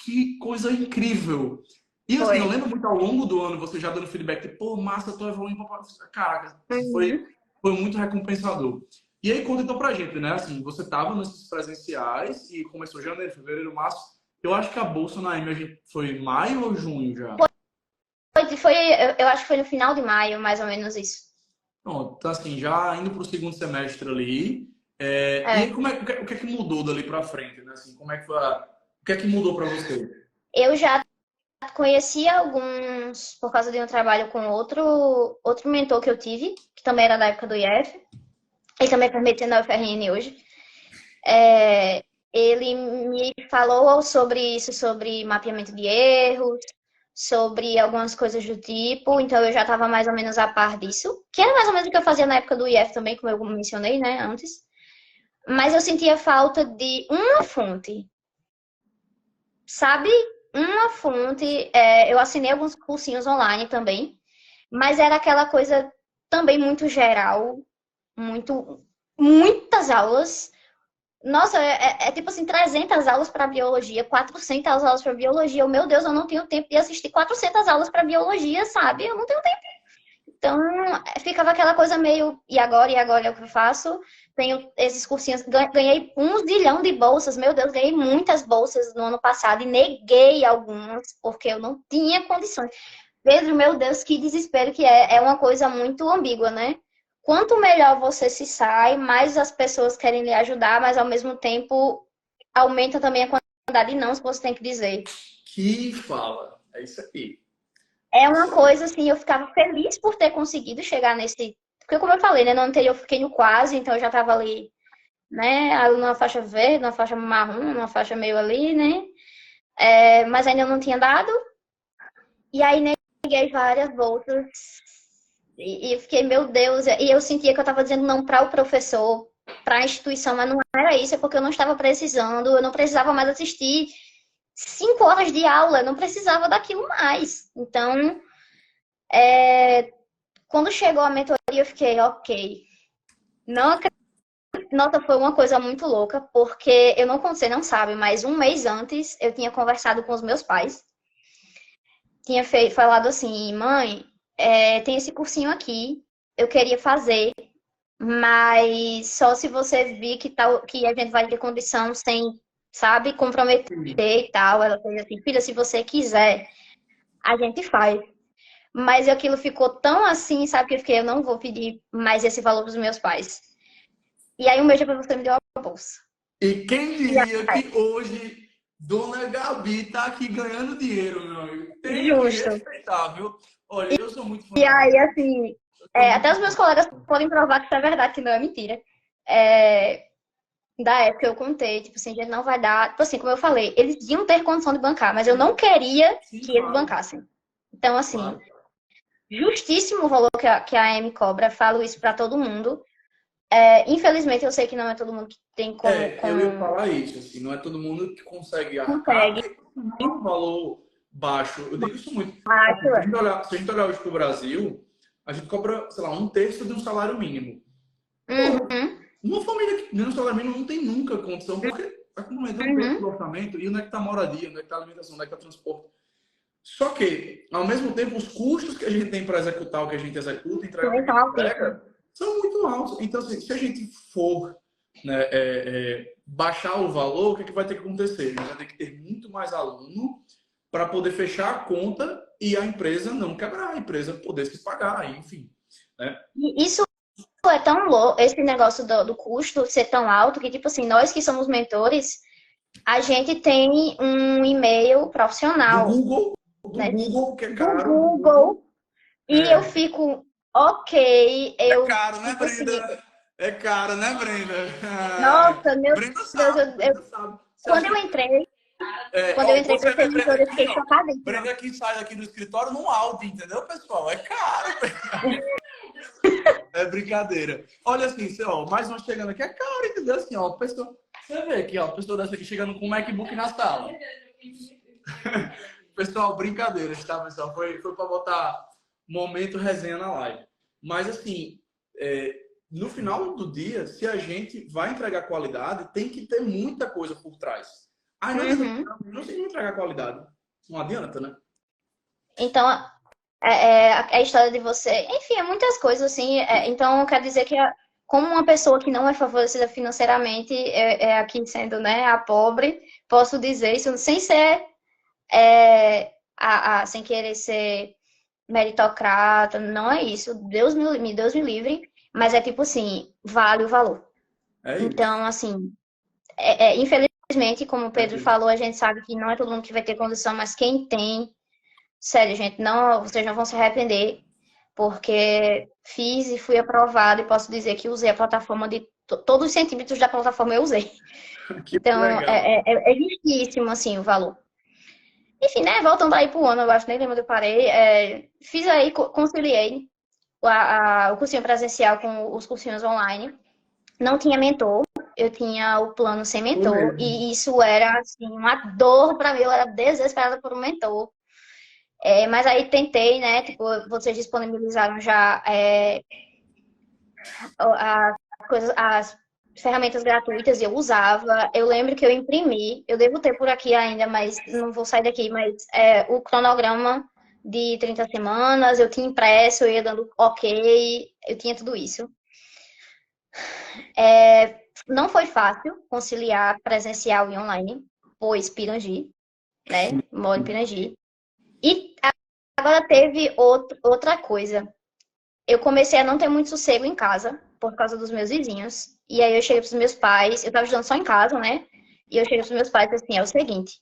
que coisa incrível. E assim, eu Foi. lembro muito ao longo do ano você já dando feedback, tipo, pô, massa, eu tô evoluindo. Caraca, Uhum. foi muito recompensador. E aí, conta então pra gente, né? Assim, você tava nesses presenciais e começou janeiro, fevereiro, março. Eu acho que a bolsa na M a gente foi maio ou junho já? Foi Eu acho que foi no final de maio, mais ou menos isso. Pronto, então assim, já indo para o segundo semestre ali. E aí, É. o que é que mudou dali para frente, né? Assim, como é que foi o que é que mudou para você? Eu já conhecia alguns por causa de um trabalho com outro mentor que eu tive, que também era da época do IF. Ele também faz medicina na UFRN hoje. Ele me falou sobre isso, sobre mapeamento de erros, sobre algumas coisas do tipo, então eu já estava mais ou menos a par disso, que era mais ou menos o que eu fazia na época do IF também, como eu mencionei, né, antes. Mas eu sentia falta de uma fonte, sabe? Uma fonte. Eu assinei alguns cursinhos online também, mas era aquela coisa também muito geral, muitas aulas. Nossa, é tipo assim, 300 aulas para biologia, 400 aulas para biologia. Meu Deus, eu não tenho tempo de assistir 400 aulas para biologia, sabe? Eu não tenho tempo. Então, ficava aquela coisa meio, e agora é o que eu faço? Tenho esses cursinhos, ganhei 1 zilhão de bolsas, meu Deus, ganhei muitas bolsas no ano passado e neguei algumas, porque eu não tinha condições. Pedro, meu Deus, que desespero que é. É uma coisa muito ambígua, né? Quanto melhor você se sai, mais as pessoas querem lhe ajudar, mas ao mesmo tempo aumenta também a quantidade de nãos que você tem que dizer. Que fala. É isso aí. É uma coisa assim, eu ficava feliz por ter conseguido chegar nesse. Porque, como eu falei, né? No anterior eu fiquei no quase, então eu já estava ali, né? Numa faixa verde, numa faixa marrom, numa faixa meio ali, né? Mas ainda não tinha dado. E aí neguei várias bolsas. E eu fiquei, meu Deus, e eu sentia que eu estava dizendo não para o professor, para a instituição, mas não era isso, é porque eu não estava precisando, eu não precisava mais assistir 5 horas de aula, eu não precisava daquilo mais. Então, quando chegou a mentoria, eu fiquei, ok. Não acredito. Nossa, foi uma coisa muito louca, porque eu não você não sabe, mas um mês antes eu tinha conversado com os meus pais, tinha falado assim, mãe, tem esse cursinho aqui, eu queria fazer, mas só se você vir que a gente vai ter condição sem, sabe, comprometer e tal. Ela fez assim, filha, se você quiser, a gente faz. Mas aquilo ficou tão assim, sabe, que eu fiquei, eu não vou pedir mais esse valor pros meus pais. E aí um mês depois você me deu a bolsa. E quem E diria que hoje Dona Gabi tá aqui ganhando dinheiro, meu amigo? aí, Tem que justo. respeitar, viu? Olha, eu sou muito fã E dela. aí, assim, Eu sou até muito os meus fã. colegas podem provar que isso é verdade, que não é mentira. É, da época eu contei, tipo assim, gente, não vai dar. Tipo assim, como eu falei, eles iam ter condição de bancar, mas eu não queria Sim, que eles claro, bancassem. Então, assim, claro. justíssimo o valor que a AM cobra, falo isso pra todo mundo. Infelizmente, eu sei que não é todo mundo que tem Eu ia falar isso, assim, não é todo mundo que consegue arcar, consegue. porque não é um valor baixo. Eu digo isso muito. Acho, Assim, se a gente olhar hoje para o Brasil, a gente cobra, sei lá, um terço de um salário mínimo. Porra, Uhum, uma família que ganha um salário mínimo não tem nunca condição, porque vai complementar um terço do uhum. orçamento, e onde é que está a moradia, onde é que está a alimentação, onde é que está o transporte. Só que, ao mesmo tempo, os custos que a gente tem para executar o que a gente executa, entregar o que a Então, gente altíssimo. entrega, são muito altos. Então, assim, se a gente for, né, baixar o valor, o que, é que vai ter que acontecer? A gente vai ter que ter muito mais aluno para poder fechar a conta e a empresa não quebrar, a empresa poder se pagar, enfim. Né? E isso é tão louco, esse negócio do custo ser tão alto, que, tipo assim, nós que somos mentores, a gente tem um e-mail Do profissional, Google, do né? Google, que é Do caro, do Google. Google. E eu fico, ok, É eu, caro, né, tipo assim, Brenda? É caro, né, Brenda? nossa, meu Brenda Deus, sabe, Brenda sabe. Você quando acha eu que entrei, quando eu Ó, entrei você para ser vê Brenda mentora, eu aqui, fiquei ó. chocadíssima. Brenda que sai aqui do escritório num Audi, entendeu, pessoal? É caro. É brincadeira. Olha assim, ó, mais uma chegando aqui é caro, entendeu? Assim, ó, pessoa, você vê aqui, ó, pessoa dessa aqui chegando com um MacBook na sala. Pessoal, brincadeiras, tá, pessoal? Foi para botar momento resenha na live. Mas assim, no final do dia, se a gente vai entregar qualidade, tem que ter muita coisa por trás. Aí não adianta, Uhum. não sei entregar qualidade. Não adianta, né? Então, a história de você, enfim, é muitas coisas, assim, então quer dizer que como uma pessoa que não é favorecida financeiramente, aqui sendo, né, a pobre, posso dizer isso sem ser, sem querer ser meritocrata, não é isso. Deus me livre, mas é tipo assim, vale o valor. É isso. Então, assim, infelizmente, como o Pedro falou, a gente sabe que não é todo mundo que vai ter condição, mas quem tem, sério, gente, não, vocês não vão se arrepender, porque fiz e fui aprovada e posso dizer que usei a plataforma de todos os centímetros da plataforma eu usei. Que Então, legal. é justíssimo, assim, o valor. Enfim, né, voltando aí pro ano, eu acho, nem lembro onde eu parei, fiz aí, conciliei o cursinho presencial com os cursinhos online. Não tinha mentor, eu tinha o plano sem mentor, e isso era, assim, uma dor pra mim, eu era desesperada por um mentor. Mas aí tentei, né, tipo, vocês disponibilizaram já as ferramentas gratuitas e eu usava. Eu lembro que eu imprimi, eu devo ter por aqui ainda, mas não vou sair daqui, mas o cronograma de 30 semanas, eu tinha impresso, eu ia dando ok, eu tinha tudo isso. Não foi fácil conciliar presencial e online, pois Pirangi, né? Moro em Pirangi. E agora teve outra coisa. Eu comecei a não ter muito sossego em casa, por causa dos meus vizinhos. E aí eu cheguei pros meus pais, eu tava estudando só em casa, né? E eu cheguei pros meus pais e assim, é o seguinte,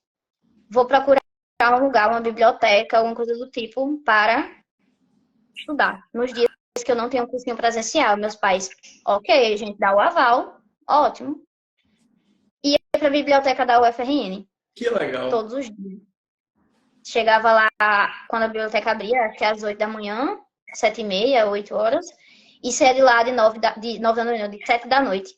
vou procurar um lugar, uma biblioteca, alguma coisa do tipo, para estudar. Nos dias que eu não tenho cursinho presencial, meus pais, ok, a gente dá o aval, ótimo. Ia pra biblioteca da UFRN, Que legal. todos os dias. Chegava lá quando a biblioteca abria, acho que às 8 da manhã, 7h30, 8 horas, e saía de lá de 9 da manhã, de 7 da noite.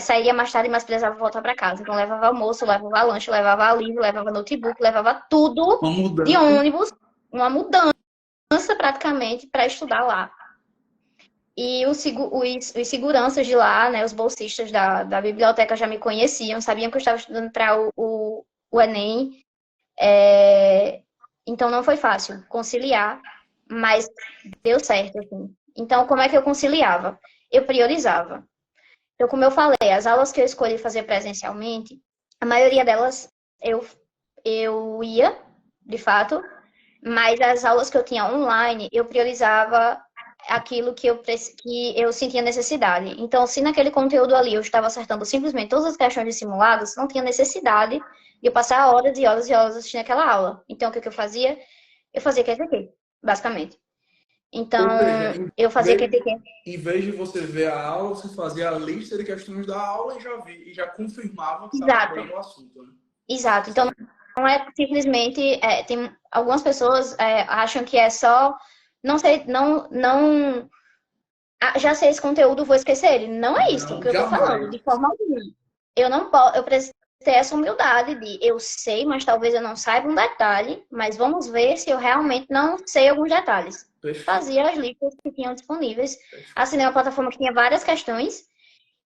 Sairia mais tarde, mas precisava voltar para casa. Então levava almoço, levava lanche, levava livro, levava notebook, levava tudo de ônibus, uma mudança praticamente para estudar lá. E os seguranças de lá, né, os bolsistas da biblioteca já me conheciam, sabiam que eu estava estudando para o Enem. Então não foi fácil conciliar, mas deu certo, assim. Então, como é que eu conciliava? Eu priorizava. Então, como eu falei, as aulas que eu escolhi fazer presencialmente, a maioria delas eu ia, de fato, mas as aulas que eu tinha online, eu priorizava aquilo que eu sentia necessidade. Então, se naquele conteúdo ali eu estava acertando simplesmente todas as questões de simulados, não tinha necessidade de eu passar horas e horas e horas assistindo aquela aula. Então, o que eu fazia? Eu fazia QTQ, basicamente. Então, eu fazia QTQ. Em vez de você ver a aula, você fazia a lista de questões da aula e já confirmava que estava bem no assunto, né? Exato. Então, não é simplesmente... tem algumas pessoas acham que é só... Não sei, não... já sei esse conteúdo, vou esquecer ele. Não é isso que eu tô falando, de forma alguma. Eu não posso... Eu preciso ter essa humildade de eu sei, mas talvez eu não saiba um detalhe, mas vamos ver se eu realmente não sei alguns detalhes. Perfeito. Fazia as listas que tinham disponíveis. Assinei uma plataforma que tinha várias questões.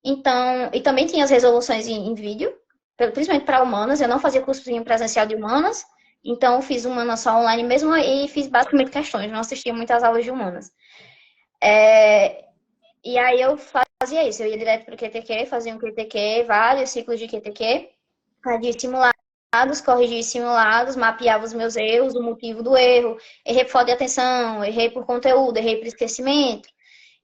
Então, e também tinha as resoluções em vídeo, principalmente para humanas. Eu não fazia cursozinho presencial de humanas, então eu fiz humanas só online mesmo e fiz basicamente questões. Não assistia muitas aulas de humanas. E aí eu fazia isso. Eu ia direto para o QTQ, fazia um QTQ, vários ciclos de QTQ, fazia simulados, corrigia os simulados, mapeava os meus erros, o motivo do erro, errei por falta de atenção, errei por conteúdo, errei por esquecimento.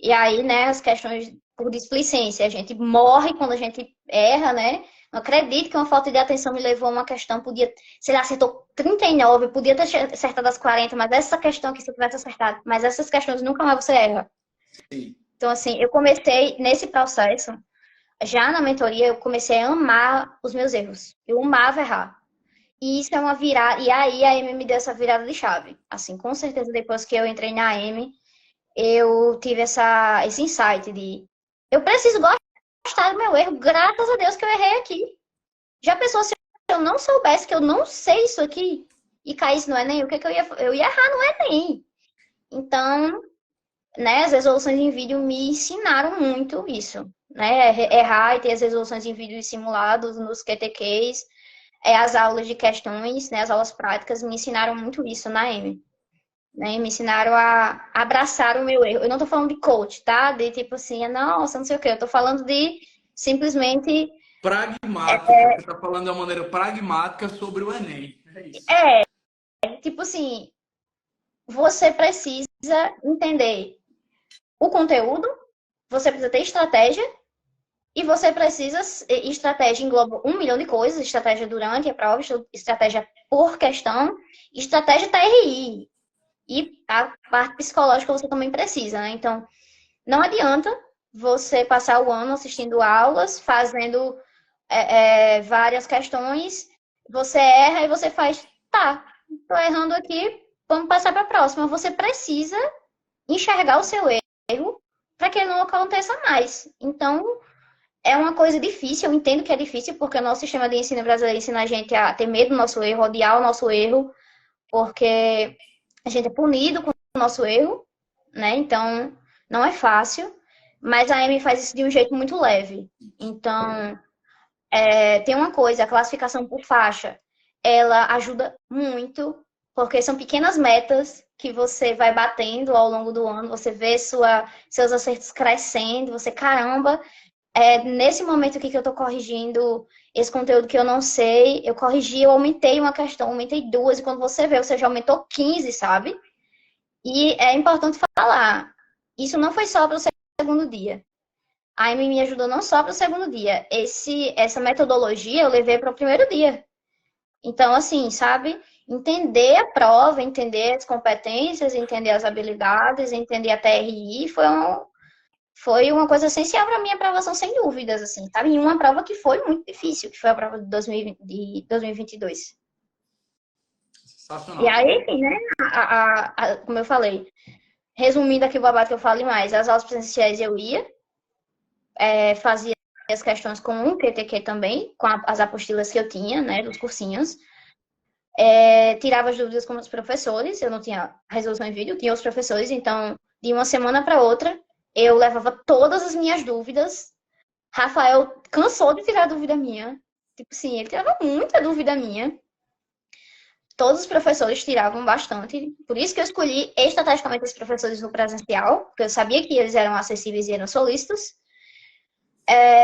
E aí, né, as questões por displicência, a gente morre quando a gente erra, né? Não acredito que uma falta de atenção me levou a uma questão, podia, sei lá, acertou 39, podia ter acertado as 40, mas essa questão aqui, se eu tivesse acertado, mas essas questões nunca mais você erra. Sim. Então, assim, eu comecei nesse processo, já na mentoria, eu comecei a amar os meus erros. Eu amava errar. E isso é uma virada, e aí a Amy me deu essa virada de chave. Assim, com certeza, depois que eu entrei na Amy, eu tive esse insight de eu preciso gostar do meu erro, graças a Deus que eu errei aqui. Já pensou se eu não soubesse que eu não sei isso aqui e caísse no Enem, o que eu ia errar no Enem? Então, né, as resoluções em vídeo me ensinaram muito isso, né? Errar e ter as resoluções em vídeo simulados nos QTQs, as aulas de questões, né, as aulas práticas me ensinaram muito isso na Amy. Né, me ensinaram a abraçar o meu erro. Eu não tô falando de coach, tá? De tipo assim, nossa, não sei o quê. Eu tô falando de simplesmente... Pragmática. Você tá falando de uma maneira pragmática sobre o Enem. É isso. Tipo assim, você precisa entender o conteúdo, você precisa ter estratégia, e você precisa, estratégia engloba 1 milhão de coisas, estratégia durante a prova, estratégia por questão, estratégia TRI. E a parte psicológica você também precisa, né? Então, não adianta você passar o ano assistindo aulas, fazendo várias questões, você erra e você faz, tá, tô errando aqui, vamos passar para a próxima. Você precisa enxergar o seu erro para que ele não aconteça mais. Então, é uma coisa difícil, eu entendo que é difícil, porque o nosso sistema de ensino brasileiro ensina a gente a ter medo do nosso erro, odiar o nosso erro, porque a gente é punido com o nosso erro, né? Então, não é fácil, mas a Amy faz isso de um jeito muito leve. Então, tem uma coisa, a classificação por faixa, ela ajuda muito, porque são pequenas metas que você vai batendo ao longo do ano, você vê seus acertos crescendo, você, caramba, nesse momento aqui que eu estou corrigindo esse conteúdo que eu não sei, eu corrigi, eu aumentei uma questão, aumentei duas, e quando você vê, você já aumentou 15, sabe? E é importante falar, isso não foi só para o segundo dia. A Amy me ajudou não só para o segundo dia. Essa metodologia eu levei para o primeiro dia. Então, assim, sabe? Entender a prova, entender as competências, entender as habilidades, entender a TRI foi uma coisa essencial para minha aprovação, sem dúvidas, assim, sabe? E uma prova que foi muito difícil, que foi a prova de 2022. E Sensacional. aí, enfim, né? Como eu falei, resumindo aqui o babado que eu falo mais, as aulas presenciais eu ia, fazia as questões com o QTQ também, com as apostilas que eu tinha, né, dos cursinhos. Tirava as dúvidas com os professores, eu não tinha resolução em vídeo, tinha os professores, então, de uma semana para outra, eu levava todas as minhas dúvidas. Rafael cansou de tirar dúvida minha. Tipo assim, ele tirava muita dúvida minha. Todos os professores tiravam bastante. Por isso que eu escolhi estrategicamente os professores no presencial, porque eu sabia que eles eram acessíveis e eram solícitos.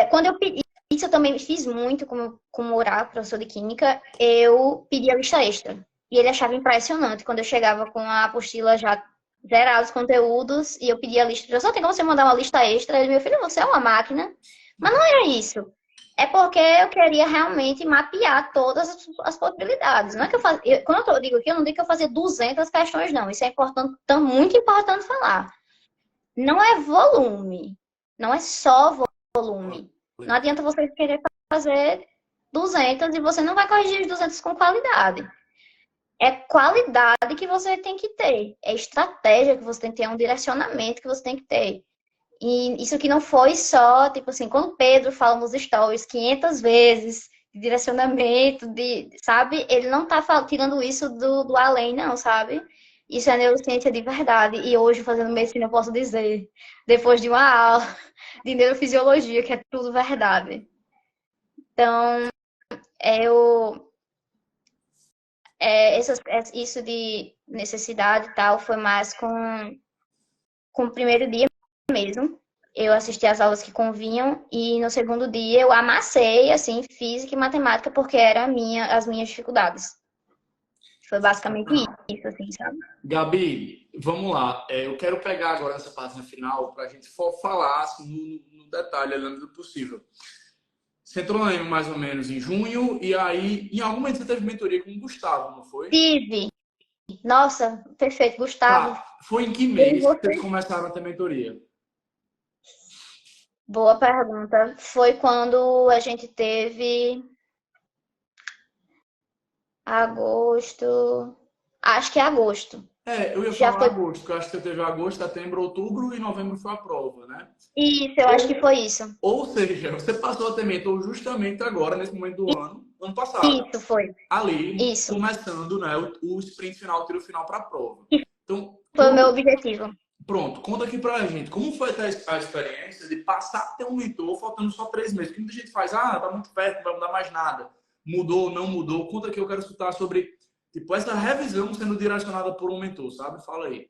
Quando eu pedi, isso eu também fiz muito, como orar, professor de química, eu pedia lista extra. E ele achava impressionante quando eu chegava com a apostila já zerada os conteúdos e eu pedia a lista. Professor, tem como você mandar uma lista extra? Ele, meu filho, você é uma máquina. Mas não era isso. É porque eu queria realmente mapear todas as possibilidades. Não é que eu fazia. Quando eu digo aqui, eu não digo que eu fazia 200 questões, não. Isso é importante, muito importante falar. Não é volume. Não é só volume. Não adianta você querer fazer 200 e você não vai corrigir as 200 com qualidade. É qualidade que você tem que ter. É estratégia que você tem que ter. É um direcionamento que você tem que ter. E isso aqui não foi só, tipo assim, quando o Pedro fala nos stories 500 vezes de direcionamento, sabe? Ele não tá tirando isso do além, não, sabe? Isso é neurociência de verdade. E hoje, fazendo medicina, eu posso dizer, depois de uma aula de neurofisiologia, que é tudo verdade. Então, eu... isso de necessidade e tal foi mais com o primeiro dia mesmo. Eu assisti às aulas que convinham e no segundo dia eu amassei, assim, física e matemática porque eram as minhas dificuldades. Foi basicamente isso, assim, sabe? Gabi, vamos lá. Eu quero pegar agora essa página final para a gente falar assim, no detalhe, além do possível. Você entrou na EME mais ou menos em junho e aí, em algum momento você teve mentoria com o Gustavo, não foi? Tive. Nossa, perfeito, Gustavo. Tá. Foi em que mês que vocês começaram a ter mentoria? Boa pergunta. Foi quando a gente teve agosto. Acho que é agosto. Eu ia Já falar foi. agosto, porque eu acho que teve agosto, setembro, outubro e novembro foi a prova, né? Isso, eu acho que foi isso. Ou seja, você passou a ter mentor justamente agora, nesse momento do ano passado. Isso foi. Ali, Isso. começando, né, o sprint final, o tiro final para a prova. Então, Foi o meu objetivo. Pronto, conta aqui pra gente, como foi a experiência de passar a ter um mentor faltando só 3 meses? Porque muita gente faz, tá muito perto, não vai mudar mais nada. Mudou, não mudou? Conta aqui, eu quero escutar sobre, tipo, essa revisão sendo direcionada por um mentor, sabe? Fala aí.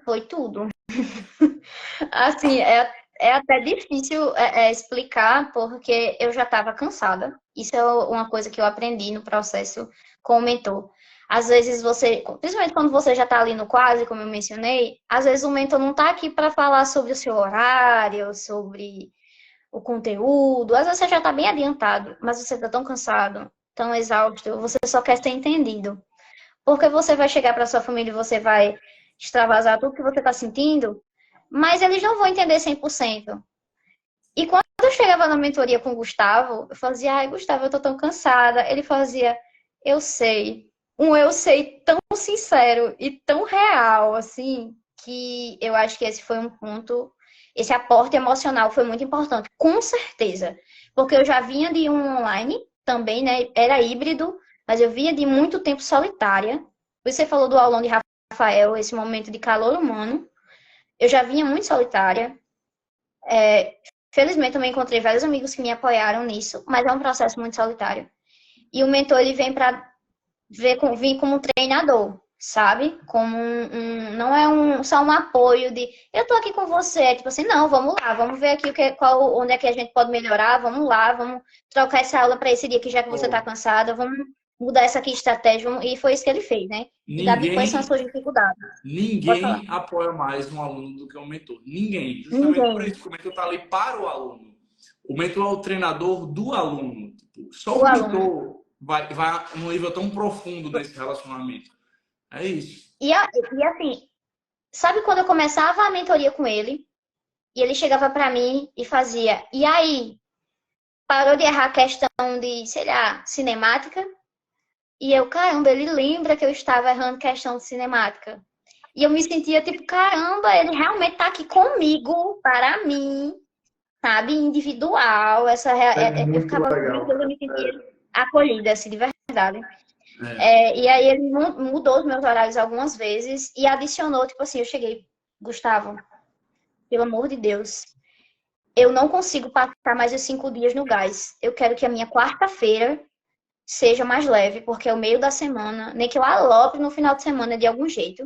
Foi tudo. Assim, é até difícil explicar, porque eu já estava cansada. Isso é uma coisa que eu aprendi no processo com o mentor. Às vezes você, principalmente quando você já está ali no quase, como eu mencionei, às vezes o mentor não está aqui para falar sobre o seu horário, sobre o conteúdo. Às vezes você já está bem adiantado, mas você está tão cansado, tão exausto, você só quer ser entendido. Porque você vai chegar para sua família e você vai extravasar tudo que você está sentindo, mas eles não vão entender 100%. E quando eu chegava na mentoria com o Gustavo, eu fazia, ai, Gustavo, eu tô tão cansada. Ele fazia, eu sei. Um eu sei tão sincero e tão real, assim, que eu acho que esse foi um ponto, esse aporte emocional foi muito importante, com certeza. Porque eu já vinha de um online também, né? Era híbrido, mas eu vinha de muito tempo solitária. Você falou do aulão de Rafael, esse momento de calor humano. Eu já vinha muito solitária. Felizmente, também encontrei vários amigos que me apoiaram nisso, mas é um processo muito solitário. E o mentor, ele vem para vir como um treinador, sabe? Como não é só um apoio de eu tô aqui com você, é tipo assim, não, vamos lá, vamos ver aqui onde é que a gente pode melhorar, vamos lá, vamos trocar essa aula para esse dia que já que você tá cansada, vamos mudar essa aqui estratégia, e foi isso que ele fez, né? E Gabi, quais são as suas dificuldades? Pode falar. Ninguém apoia mais um aluno do que um mentor. Ninguém. Justamente por Ninguém. isso que o mentor está ali para o aluno. O mentor é o treinador do aluno. Tipo, só O o aluno. mentor vai num nível tão profundo nesse relacionamento. É isso. E assim, sabe quando eu começava a mentoria com ele, e ele chegava para mim e fazia, e aí? Parou de errar a questão de, sei lá, cinemática? E eu, caramba, ele lembra que eu estava errando questão de cinemática. E eu me sentia tipo, caramba, ele realmente tá aqui comigo, para mim, sabe? Individual. Eu Muito ficava, meu legal, Deus, eu cara. me sentia acolhida, assim, de verdade. É. E aí ele mudou os meus horários algumas vezes e adicionou, tipo assim, eu cheguei, Gustavo, pelo amor de Deus, eu não consigo passar mais de 5 dias no gás. Eu quero que a minha quarta-feira seja mais leve, porque é o meio da semana, nem que eu alope no final de semana de algum jeito.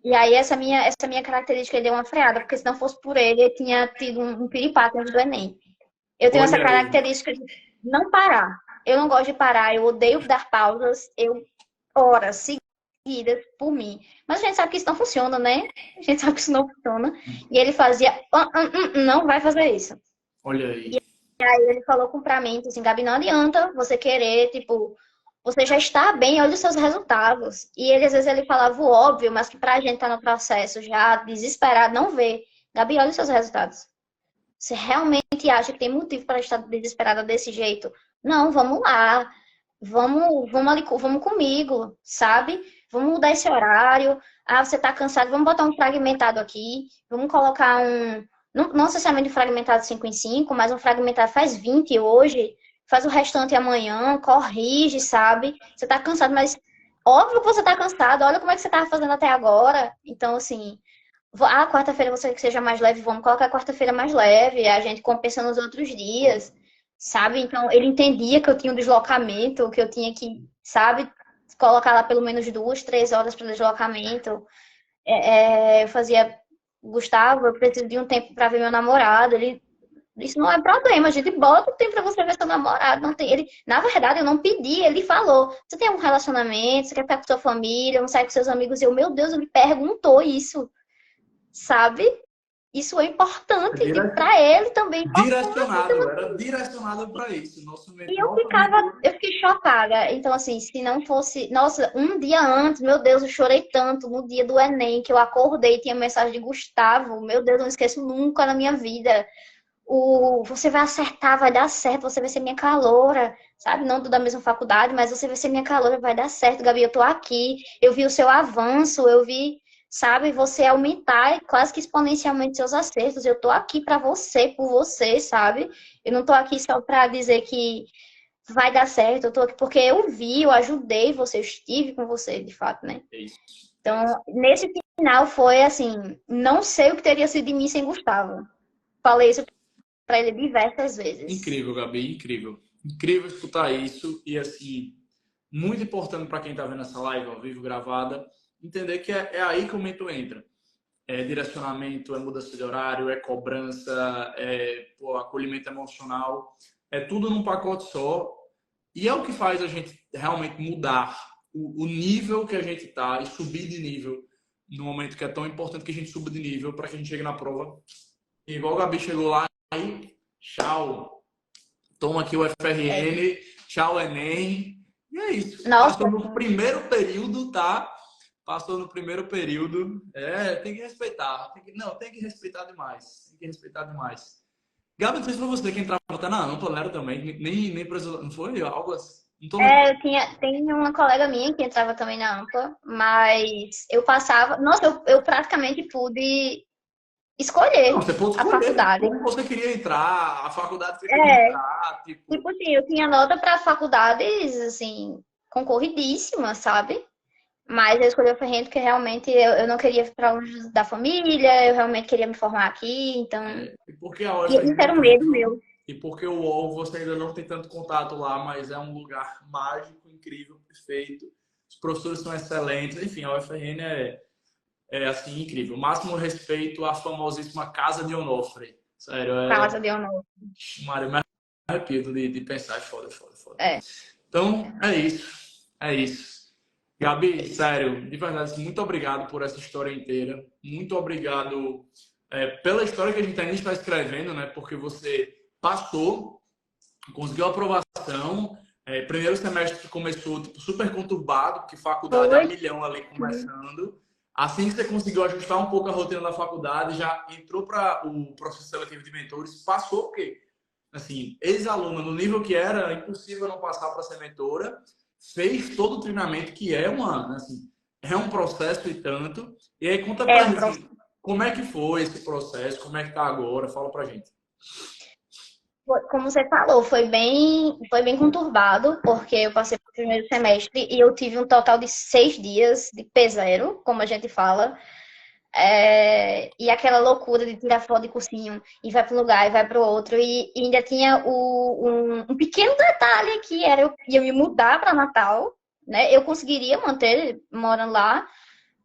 E aí essa minha característica ele deu uma freada, porque se não fosse por ele, eu tinha tido um piripaque antes do Enem. Eu tenho essa Olha aí. característica de não parar. Eu não gosto de parar, eu odeio dar pausas, horas seguidas por mim. Mas a gente sabe que isso não funciona, né? A gente sabe que isso não funciona. E ele fazia, não vai fazer isso. Olha aí. Aí ele falou pra mim, assim, Gabi, não adianta você querer, tipo, você já está bem, olha os seus resultados. E ele, às vezes, ele falava o óbvio, mas que pra gente tá no processo já desesperado, não vê. Gabi, olha os seus resultados. Você realmente acha que tem motivo para estar desesperada desse jeito? Não, vamos lá. Vamos ali, vamos comigo, sabe? Vamos mudar esse horário. Ah, você tá cansado, vamos botar um fragmentado aqui. Vamos colocar não necessariamente um fragmentado 5 em 5, mas um fragmentado faz 20 hoje, faz o restante amanhã, corrige, sabe? Você tá cansado, mas óbvio que você tá cansado, olha como é que você tava fazendo até agora. Então, assim, quarta-feira você que seja mais leve, vamos colocar a quarta-feira mais leve, a gente compensa nos outros dias, sabe? Então, ele entendia que eu tinha um deslocamento, que eu tinha que, sabe, colocar lá pelo menos 2, 3 horas para deslocamento. Eu fazia, Gustavo, eu preciso de um tempo para ver meu namorado. Isso não é problema, a gente bota o tempo para você ver seu namorado. Não tem, na verdade, eu não pedi, ele falou: você tem algum relacionamento, você quer ficar com sua família, não sai com seus amigos? Meu Deus, ele perguntou isso, sabe? Isso é importante e para ele também. Era direcionado para isso. E eu fiquei chocada. Então, assim, se não fosse. Nossa, um dia antes, meu Deus, eu chorei tanto no dia do Enem, que eu acordei e tinha mensagem de Gustavo. Meu Deus, eu não esqueço nunca na minha vida. Você vai acertar, vai dar certo, você vai ser minha caloura, sabe? Não da mesma faculdade, mas você vai ser minha caloura, vai dar certo, Gabi, eu tô aqui. Eu vi o seu avanço, eu vi, sabe, você aumentar quase que exponencialmente seus acertos. Eu tô aqui pra você, por você, sabe? Eu não tô aqui só pra dizer que vai dar certo, eu tô aqui porque eu vi, eu ajudei você, eu estive com você, de fato, né? Então, nesse final foi assim, não sei o que teria sido de mim sem Gustavo. Falei isso para ele diversas vezes. Incrível, Gabi, incrível. Incrível escutar isso e, assim, muito importante para quem está vendo essa live ao vivo gravada, entender que é aí que o mentor entra. É direcionamento, é mudança de horário, é cobrança, acolhimento emocional. É tudo num pacote só. E é o que faz a gente realmente mudar o nível que a gente tá e subir de nível no momento que é tão importante que a gente suba de nível para que a gente chegue na prova. E igual o Gabi chegou lá e tchau. Toma aqui o FRN, tchau Enem. E é isso. Nossa, Passou no primeiro período, tá? Passou no primeiro período. Tem que respeitar. Tem que respeitar demais. Tem que respeitar demais. Gabi, não sei se foi você que entrava até na ampla, não era também? Nem precisou, não foi? Algo assim? Não tô lembrando. tem uma colega minha que entrava também na AMPA, mas eu passava. Nossa, eu praticamente pude escolher Não, você pode a escolher faculdade. como você queria entrar, a faculdade que você queria entrar, tipo. Tipo assim, eu tinha nota para faculdades, assim, concorridíssimas, sabe? Mas eu escolhi o Ferrento porque realmente eu não queria ir para longe da família, eu realmente queria me formar aqui, então. E porque a E isso UFRN é era um medo incrível, meu. e porque o UOL você ainda não tem tanto contato lá, mas é um lugar mágico, incrível, perfeito. Os professores são excelentes, enfim, a UFRN é assim, incrível. Máximo respeito à famosíssima Casa de Onofre. Sério, Casa de honor. Mário, me arrepio de pensar, é foda, foda, foda. É. Então, é isso. É isso. Gabi, sério, de verdade, assim, muito obrigado por essa história inteira. Muito obrigado pela história que a gente ainda está escrevendo, né? Porque você passou, conseguiu aprovação. Primeiro semestre que começou tipo, super conturbado, porque faculdade é a Foi. milhão ali começando. Assim que você conseguiu ajustar um pouco a rotina da faculdade, já entrou para o processo seletivo de mentores, passou, porque assim, ex-aluna no nível que era impossível não passar para ser mentora, fez todo o treinamento que assim, é um processo e tanto. E aí conta É pra um gente, processo. assim, como é que foi esse processo, como é que tá agora, fala pra gente. Como você falou, foi bem conturbado, porque eu passei pelo primeiro semestre e eu tive um total de 6 dias de P0, como a gente fala. E aquela loucura de tirar foto de cursinho e vai para um lugar e vai para o outro. E ainda tinha um pequeno detalhe que era eu ia me mudar para Natal, né? Eu conseguiria manter morando lá,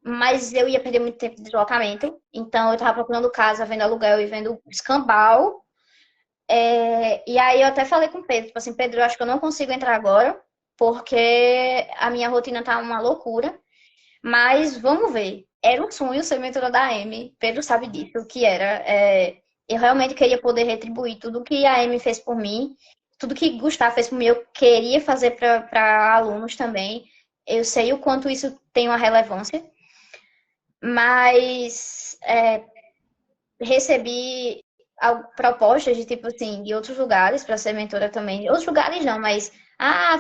mas eu ia perder muito tempo de deslocamento. Então eu estava procurando casa, vendo aluguel e vendo escambau. E aí eu até falei com o Pedro, tipo assim, Pedro, eu acho que eu não consigo entrar agora, porque a minha rotina tá uma loucura. Mas vamos ver. Era um sonho ser mentora da Amy. Pedro sabe disso, o que era. Eu realmente queria poder retribuir tudo que a Amy fez por mim, tudo que Gustavo fez por mim, eu queria fazer para alunos também. Eu sei o quanto isso tem uma relevância, mas recebi propostas de tipo assim, de outros lugares para ser mentora também. Outros lugares não, mas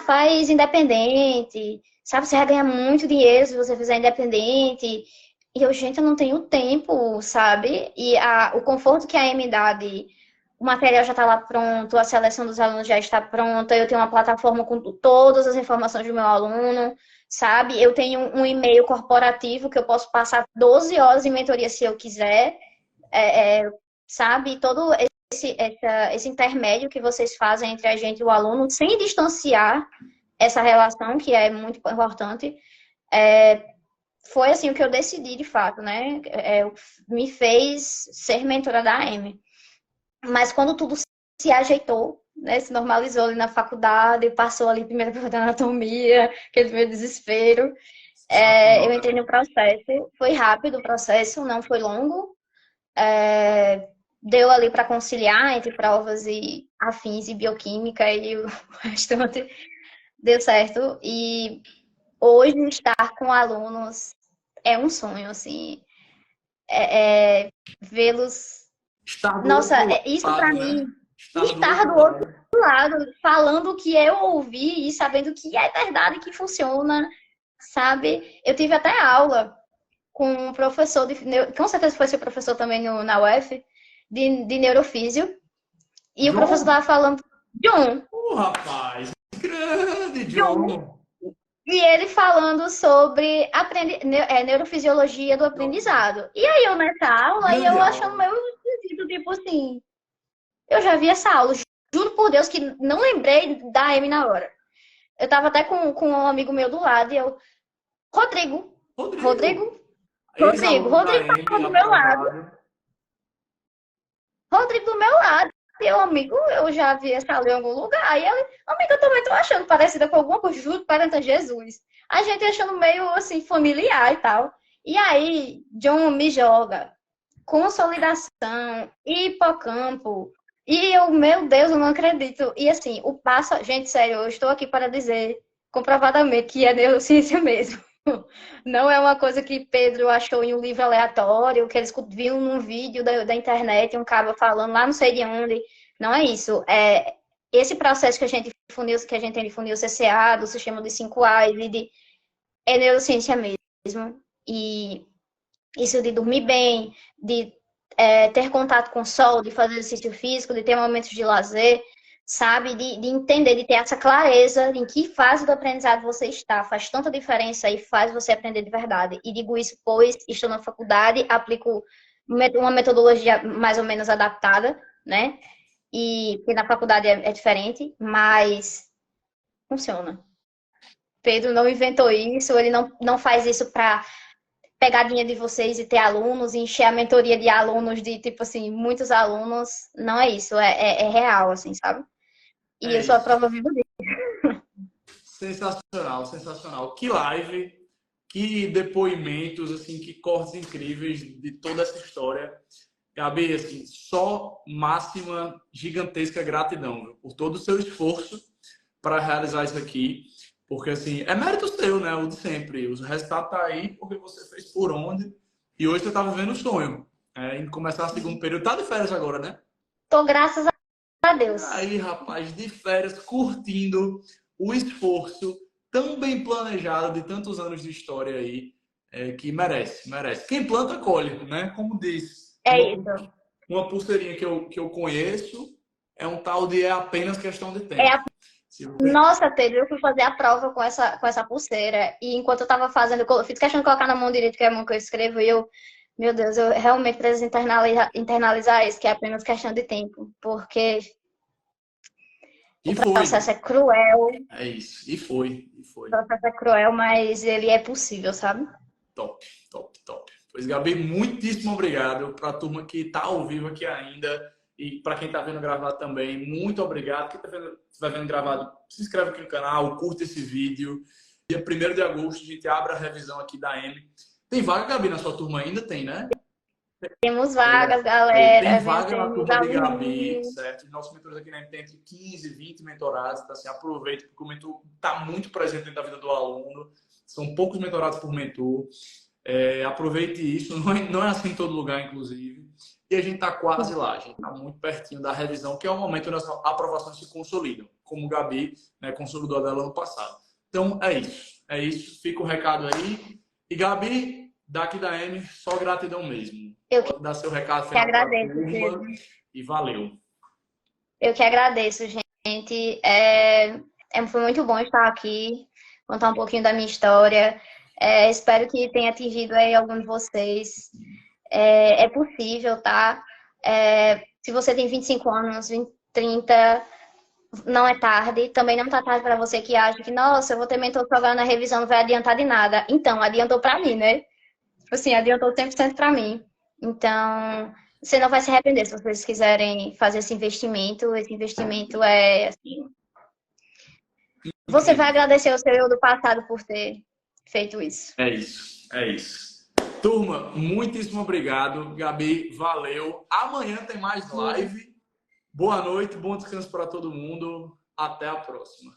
faz independente, sabe? Você vai ganhar muito dinheiro se você fizer independente. E eu, gente, eu não tenho tempo, sabe? E o conforto que a Amy dá de o material já está lá pronto, a seleção dos alunos já está pronta, eu tenho uma plataforma com todas as informações do meu aluno, sabe? Eu tenho um e-mail corporativo que eu posso passar 12 horas em mentoria se eu quiser. Sabe? Todo esse intermédio que vocês fazem entre a gente e o aluno, sem distanciar essa relação, que é muito importante, foi assim o que eu decidi de fato, né? Me fez ser mentora da AM. Mas quando tudo se ajeitou, né? Se normalizou ali na faculdade, passou ali primeiro por anatomia, aquele meu desespero. Eu entrei no processo, foi rápido o processo, não foi longo. Deu ali para conciliar entre provas e afins e bioquímica e o restante deu certo. E hoje estar com alunos é um sonho, assim, vê-los. Estar do Nossa, outro isso para lado, mim, né? Estar do estar outro do outro lado. lado, falando o que eu ouvi e sabendo que é verdade, que funciona, sabe? Eu tive até aula com um professor, com certeza foi seu professor também na UF, de neurofísio. E o professor John? estava falando, John, Rapaz, grande John, John. e ele falando sobre neurofisiologia do aprendizado. E aí eu nessa aula, e Grande eu achando aula. meio esquisito, tipo assim, eu já vi essa aula, juro por Deus que não lembrei da M na hora. Eu tava até com um amigo meu do lado, e eu, Rodrigo, Rodrigo, Rodrigo, Rodrigo, ex-aluno da Rodrigo M, tava do meu lado, aprovado. Rodrigo do meu lado. E eu, amigo, eu já vi essa aula em algum lugar. Aí ele, amigo, eu também tô achando parecida com alguma coisa, juro, perante Jesus. A gente achando meio, assim, familiar e tal. E aí, John me joga consolidação, hipocampo. E eu, meu Deus, eu não acredito. E assim, o passo, gente, sério, eu estou aqui para dizer comprovadamente que é neurociência mesmo. Não é uma coisa que Pedro achou em um livro aleatório, que eles viram num vídeo da internet, um cara falando lá não sei de onde. Não é isso. É esse processo que a gente tem de funil CCA, do sistema de 5A, é neurociência mesmo. E isso de dormir bem, de ter contato com o sol, de fazer exercício físico, de ter momentos de lazer, sabe? De entender, de ter essa clareza em que fase do aprendizado você está. Faz tanta diferença e faz você aprender de verdade. E digo isso pois estou na faculdade, aplico uma metodologia mais ou menos adaptada, né? E na faculdade é diferente, mas funciona. Pedro não inventou isso, ele não faz isso para pegadinha de vocês e ter alunos, e encher a mentoria de alunos, de tipo assim, muitos alunos. Não é isso, é real, assim, sabe? E É eu sou a isso. prova viva disso. Sensacional, sensacional. Que live, que depoimentos, assim, que cortes incríveis de toda essa história. Gabi, assim, só máxima, gigantesca gratidão, viu, por todo o seu esforço para realizar isso aqui. Porque, assim, é mérito seu, né? O de sempre. O resultado tá aí porque você fez por onde. E hoje você tá vivendo o sonho. Em começar o segundo período. Tá de férias agora, né? Tô, graças a Deus. Aí, rapaz, de férias, curtindo o esforço tão bem planejado de tantos anos de história aí, que merece, merece. Quem planta, colhe, né? Como diz É isso. uma pulseirinha que eu conheço, é um tal de é apenas questão de É tempo. a... Nossa, Pedro, eu fui fazer a prova com essa pulseira. E enquanto eu tava fazendo, eu fiz questão de colocar na mão direita, que é a mão que eu escrevo, e eu, meu Deus, eu realmente preciso internalizar isso, que é apenas questão de tempo. Porque E o foi. processo é cruel, É isso. E foi. E foi. o processo é cruel, mas ele é possível, sabe? Top, top, top. Pois, Gabi, muitíssimo obrigado para a turma que está ao vivo aqui ainda e para quem está vendo gravado também, muito obrigado. Quem estiver vendo gravado, se inscreve aqui no canal, curte esse vídeo. Dia 1º de agosto a gente abre a revisão aqui da M. Tem vaga, Gabi, na sua turma ainda? Tem, né? Temos vagas, Tem galera. vaga na Temos turma de Gabi, alunos. certo? Nossos mentores aqui na M tem entre 15 e 20 mentorados, então assim, aproveite, porque o mentor está muito presente dentro da vida do aluno. São poucos mentorados por mentor. Aproveite isso, não é assim em todo lugar, inclusive. E a gente está quase lá, a gente está muito pertinho da revisão, que é o momento onde as aprovações se consolidam, como o Gabi, né, consolidou dela ano passado. Então, é isso. Fica o recado aí. E, Gabi, daqui da M, só gratidão mesmo. Eu Pode dar seu recado que final para a agradeço, turma Pedro. e valeu. Eu que agradeço, gente. Foi muito bom estar aqui, contar um pouquinho da minha história. Espero que tenha atingido aí algum de vocês. É possível, tá? Se você tem 25 anos, 20, 30, não é tarde. Também não tá tarde para você que acha que, nossa, eu vou ter mentor só na revisão, não vai adiantar de nada. Então, adiantou para mim, né? Tipo assim, adiantou 100% para mim. Então, você não vai se arrepender se vocês quiserem fazer esse investimento. Esse investimento é assim. Você vai agradecer ao seu eu do passado por ter feito isso. É isso, é isso. Turma, muitíssimo obrigado. Gabi, valeu. Amanhã tem mais live. Boa noite, bom descanso para todo mundo. Até a próxima.